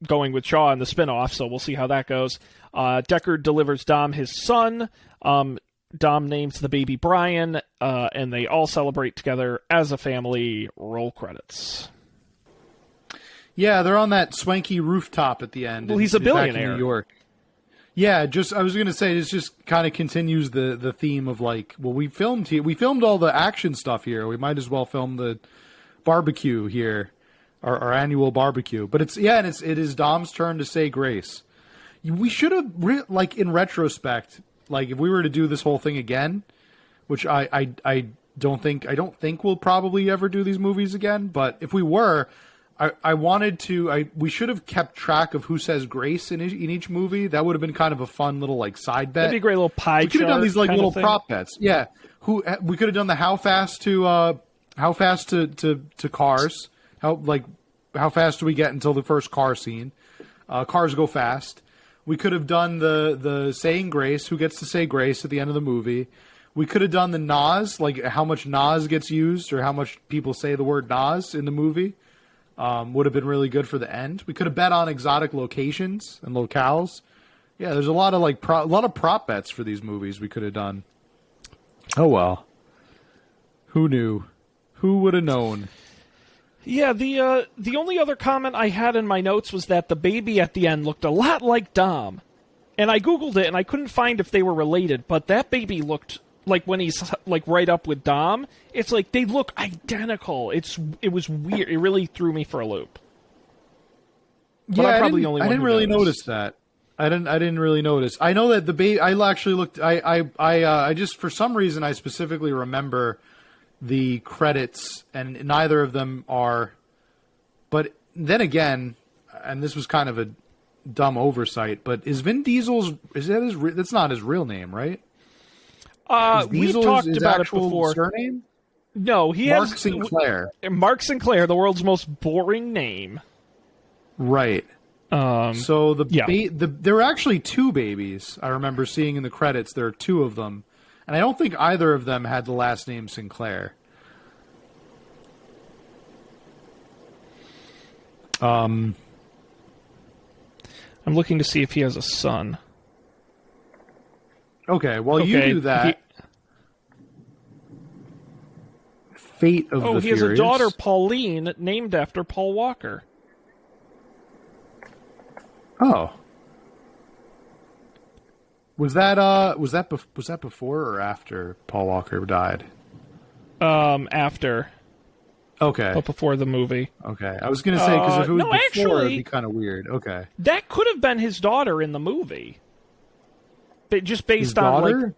A: going with Shaw in the spinoff, so we'll see how that goes. Deckard delivers Dom his son. Dom names the baby Brian, and they all celebrate together as a family. Roll credits.
B: Yeah, they're on that swanky rooftop at the end.
A: Well, he's a billionaire.
B: Back in New York. Yeah, I was going to say, this just kind of continues the theme of like, well, we filmed all the action stuff here. We might as well film the barbecue here, our annual barbecue. But it is Dom's turn to say grace. We should have, like, in retrospect, like, if we were to do this whole thing again, which I don't think we'll probably ever do these movies again, but if we were, we should have kept track of who says grace in each movie. That would have been kind of a fun little like side bet.
A: That'd be a great little pie chart.
B: We could have done these like little prop bets. Yeah. We could have done the how fast to cars. How fast do we get until the first car scene? Cars go fast. We could have done the saying grace, who gets to say grace at the end of the movie. We could have done the Nas, like how much Nas gets used or how much people say the word Nas in the movie. Would have been really good for the end. We could have bet on exotic locations and locales. Yeah, there's a lot of prop bets for these movies we could have done. Oh well. Who knew? Who would have known?
A: Yeah, the only other comment I had in my notes was that the baby at the end looked a lot like Dom. And I Googled it and I couldn't find if they were related, but that baby looked like when he's like right up with Dom, it's like they look identical. It was weird. It really threw me for a loop. But
B: yeah,
A: I'm probably the only one.
B: I didn't really notice that. I didn't really notice. I know that the baby. I actually looked. I just for some reason I specifically remember the credits, and neither of them are. But then again, and this was kind of a dumb oversight. But is Vin Diesel's? Is that his? That's not his real name, right?
A: We've talked about it before.
B: Surname?
A: No, he
B: Mark
A: has
B: Sinclair.
A: Mark Sinclair, the world's most boring name.
B: Right. So there were actually 2 babies I remember seeing in the credits. There are 2 of them, and I don't think either of them had the last name Sinclair.
A: I'm looking to see if he has a son.
B: Okay, well, you do that. Fate of the Furious.
A: Oh, he has a daughter, Pauline, named after Paul Walker.
B: Oh. Was that before or after Paul Walker died?
A: After.
B: Okay.
A: But before the movie.
B: Okay. I was going to say, because if it was before,
A: actually,
B: it'd be kind of weird. Okay.
A: That could have been his daughter in the movie. But just based
B: his
A: on,
B: daughter?
A: like...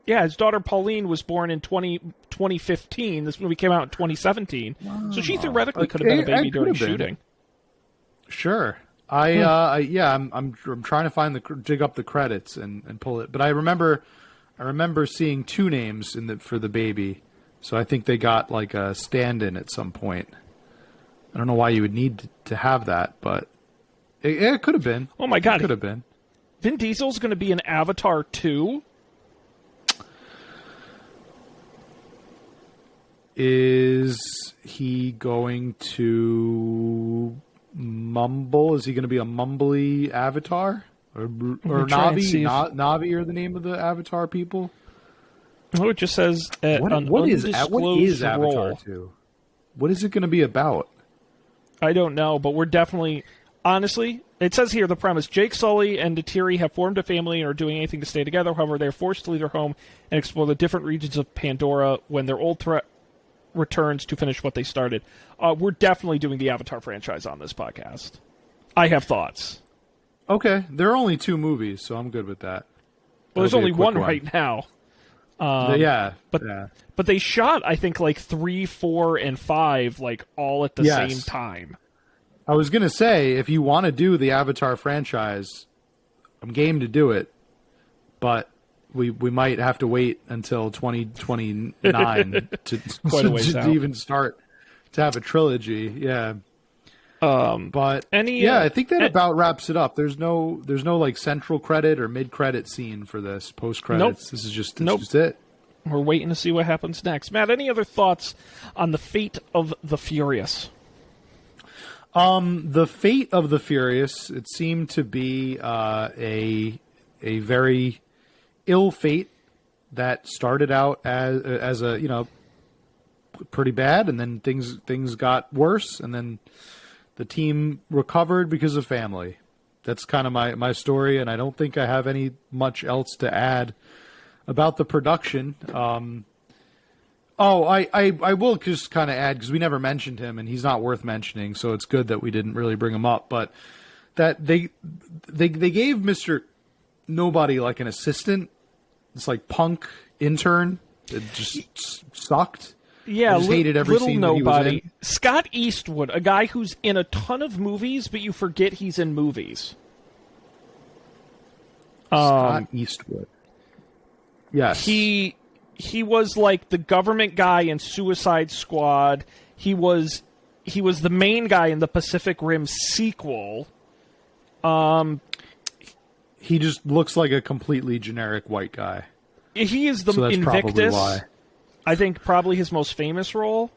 A: Yeah, his daughter Pauline was born in 2015. This movie came out in 2017. Wow. So she theoretically could have been a baby during shooting.
B: Sure. I'm trying to dig up the credits and pull it. But I remember seeing 2 names for the baby. So I think they got like a stand-in at some point. I don't know why you would need to have that, but it could have been.
A: Oh my God.
B: It could have been.
A: Vin Diesel's going to be in Avatar 2?
B: Is he going to mumble? Is he going to be a mumbly avatar? Or Navi? Navi are the name of the avatar people?
A: Oh, it just says
B: what is Avatar
A: role.
B: 2? What is it going to be about?
A: I don't know, but we're definitely... honestly, it says here the premise: Jake Sully and Neytiri have formed a family and are doing anything to stay together. However, they are forced to leave their home and explore the different regions of Pandora when their old threat returns to finish what they started. We're definitely doing the Avatar franchise on this podcast. I have thoughts.
B: Okay, there are only 2 movies, so I'm good with that.
A: Well, there's only one right now. But they shot, I think, like 3, 4, and 5, like all at the same time.
B: I was gonna say, if you want to do the Avatar franchise, I'm game to do it, but we might have to wait until 2029 to even start to have a trilogy. Yeah. But I think that about wraps it up. There's no like central credit or mid credit scene for this post credits. Nope. This is just it.
A: We're waiting to see what happens next. Matt, any other thoughts on the fate of the Furious?
B: The fate of the Furious, it seemed to be a very ill fate that started out as a pretty bad, and then things got worse, and then the team recovered because of family. That's kind of my story, and I don't think I have any much else to add about the production. I will just kind of add, because we never mentioned him, and he's not worth mentioning, so it's good that we didn't really bring him up, but that they gave Mr. Nobody like an assistant, this like punk intern that just sucked.
A: Yeah,
B: I just hated every
A: little
B: scene
A: nobody.
B: That he was in.
A: Scott Eastwood, a guy who's in a ton of movies, but you forget he's in movies.
B: Scott Eastwood. Yes.
A: He was like the government guy in Suicide Squad. He was the main guy in the Pacific Rim sequel.
B: He just looks like a completely generic white guy.
A: He is the
B: so that's
A: Invictus.
B: Probably why.
A: I think probably his most famous role.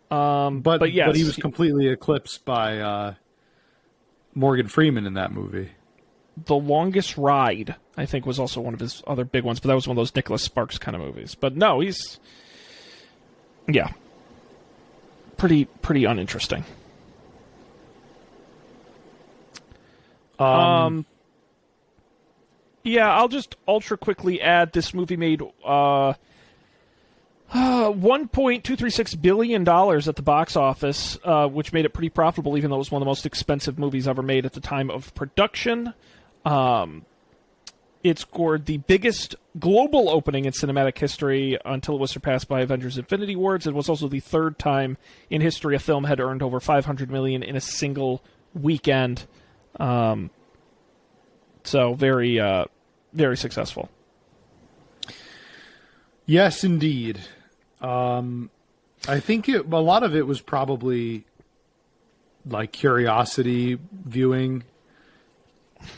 A: But yes,
B: he was completely eclipsed by Morgan Freeman in that movie.
A: The Longest Ride, I think, was also one of his other big ones, but that was one of those Nicholas Sparks kind of movies. But no, he's pretty uninteresting. I'll just ultra quickly add this movie made $1.236 billion at the box office, which made it pretty profitable, even though it was one of the most expensive movies ever made at the time of production. It scored the biggest global opening in cinematic history until it was surpassed by Avengers: Infinity Wars. It was also the third time in history a film had earned over $500 million in a single weekend. So very, very successful.
B: Yes, indeed. I think a lot of it was probably like curiosity viewing.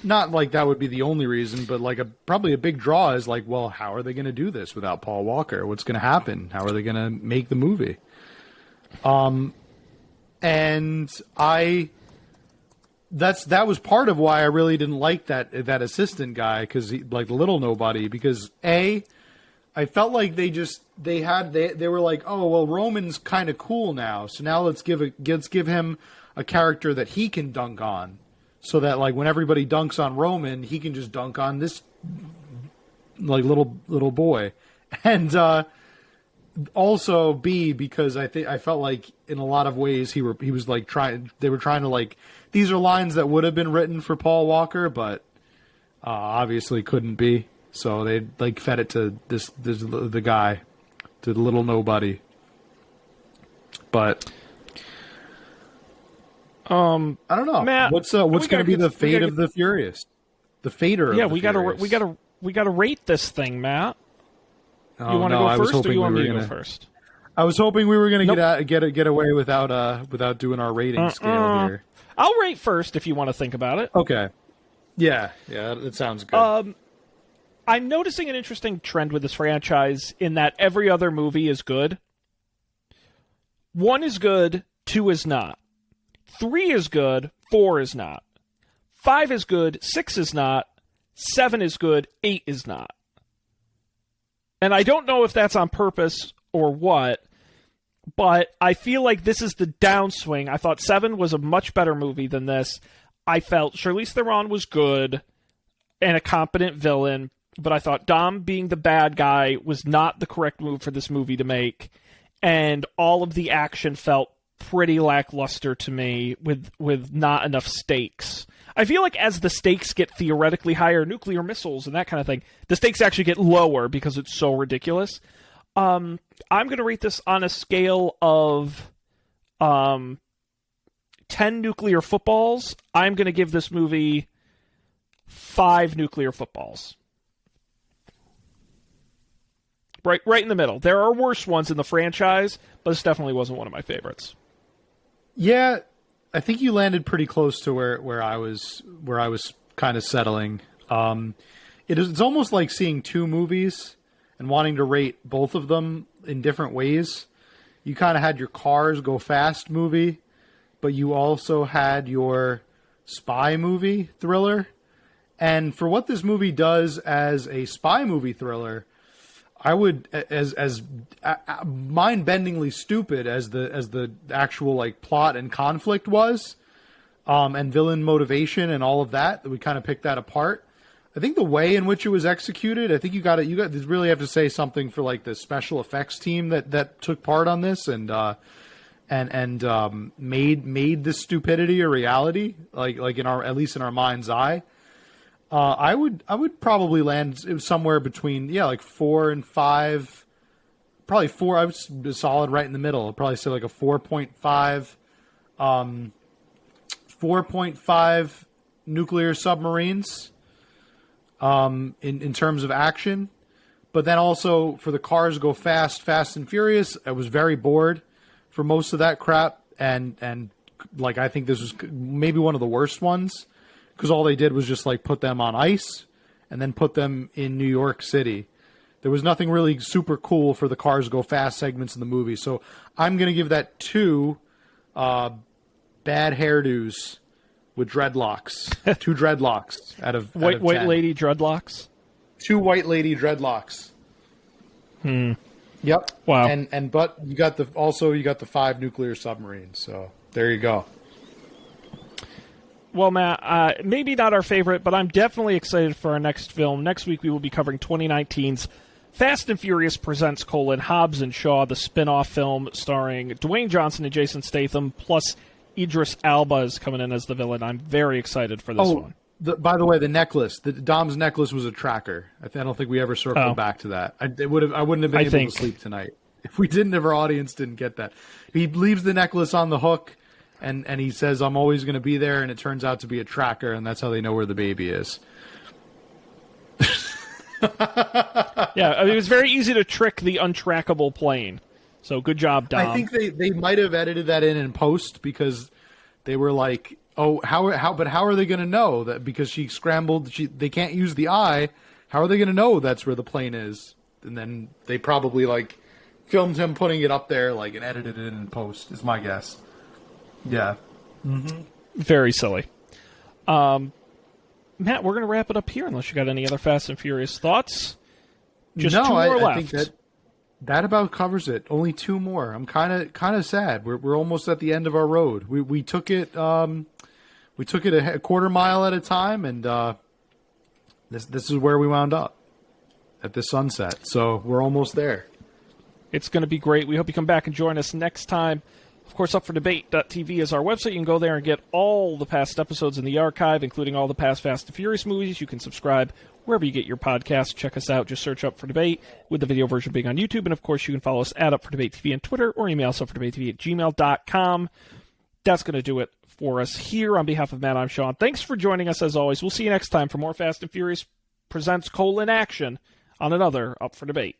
B: Not like that would be the only reason, but like probably a big draw is like, well, how are they going to do this without Paul Walker? What's going to happen? How are they going to make the movie? And that was part of why I really didn't like that assistant guy, because like little nobody, because I felt like they were like, oh well, Roman's kind of cool now, so now let's give him a character that he can dunk on, so that like when everybody dunks on Roman, he can just dunk on this like little boy, and also because I felt like in a lot of ways he was like they were trying to like, these are lines that would have been written for Paul Walker, but obviously couldn't be. So they like fed it to the guy, to the little nobody. But I don't know, Matt, what's going to be the fate of the Furious, the fater.
A: Yeah,
B: of the
A: we gotta rate this thing, Matt.
B: Oh,
A: you want to go first, or you want me to go first?
B: I was hoping we were going to get away without doing our rating scale here.
A: I'll rate first if you want to think about it.
B: Okay. Yeah, that sounds good.
A: I'm noticing an interesting trend with this franchise in that every other movie is good. 1 is good, 2 is not. 3 is good, 4 is not. 5 is good, 6 is not. 7 is good, 8 is not. And I don't know if that's on purpose or what, but I feel like this is the downswing. I thought 7 was a much better movie than this. I felt Charlize Theron was good and a competent villain, but I thought Dom being the bad guy was not the correct move for this movie to make, and all of the action felt pretty lackluster to me with not enough stakes. I feel like as the stakes get theoretically higher, nuclear missiles and that kind of thing, the stakes actually get lower because it's so ridiculous. I'm going to rate this on a scale of 10 nuclear footballs. I'm going to give this movie 5 nuclear footballs. Right in the middle. There are worse ones in the franchise, but this definitely wasn't one of my favorites.
B: Yeah, I think you landed pretty close to where I was kind of settling. It's almost like seeing two movies and wanting to rate both of them in different ways. You kind of had your Cars Go Fast movie, but you also had your spy movie thriller. And for what this movie does as a spy movie thriller, I would, as mind-bendingly stupid as the actual like plot and conflict was, and villain motivation and all of that we kind of picked that apart. I think the way in which it was executed, I think you really have to say something for like the special effects team that took part on this and made this stupidity a reality, like at least in our mind's eye. I would probably land somewhere between like 4 and 5, probably 4. I was solid right in the middle. I'd probably say like a 4.5, 4.5 nuclear submarines. In terms of action, but then also for the Cars Go Fast and Furious, I was very bored for most of that crap, and like I think this was maybe one of the worst ones. Because all they did was just like put them on ice and then put them in New York City. There was nothing really super cool for the Cars Go Fast segments in the movie. So I'm going to give that 2 bad hairdos with dreadlocks. 2 dreadlocks out of
A: white
B: 10.
A: Lady dreadlocks.
B: 2 white lady dreadlocks. Yep.
A: Wow.
B: But you got the 5 nuclear submarines. So there you go.
A: Well, Matt, maybe not our favorite, but I'm definitely excited for our next film. Next week we will be covering 2019's Fast and Furious Presents: Hobbs and Shaw, the spin-off film starring Dwayne Johnson and Jason Statham, plus Idris Elba is coming in as the villain. I'm very excited for this one.
B: By the way, the necklace, Dom's necklace was a tracker. I don't think we ever circled back to that. I wouldn't have been able to sleep tonight if our audience didn't get that. He leaves the necklace on the hook. And he says, I'm always going to be there, and it turns out to be a tracker, and that's how they know where the baby is.
A: Yeah, I mean, it was very easy to trick the untrackable plane. So good job, Dom.
B: I think they might have edited that in post because they were like, oh, how are they going to know that because she scrambled, they can't use the eye. How are they going to know that's where the plane is? And then they probably like filmed him putting it up there like and edited it in post, is my guess. Yeah. Mm-hmm.
A: Very silly. Matt, we're going to wrap it up here unless you got any other Fast and Furious thoughts. Just 2 more left.
B: I think that about covers it. Only 2 more. I'm kind of sad. We're almost at the end of our road. We took it a quarter mile at a time, and this is where we wound up at the sunset. So we're almost there.
A: It's going to be great. We hope you come back and join us next time. Of course, upfordebate.tv is our website. You can go there and get all the past episodes in the archive, including all the past Fast and Furious movies. You can subscribe wherever you get your podcasts. Check us out. Just search Up for Debate, with the video version being on YouTube. And, of course, you can follow us at Up for Debate TV on Twitter or email us upfordebatetv@gmail.com. That's going to do it for us here. On behalf of Matt, I'm Sean. Thanks for joining us, as always. We'll see you next time for more Fast and Furious Presents: Action on another Up for Debate.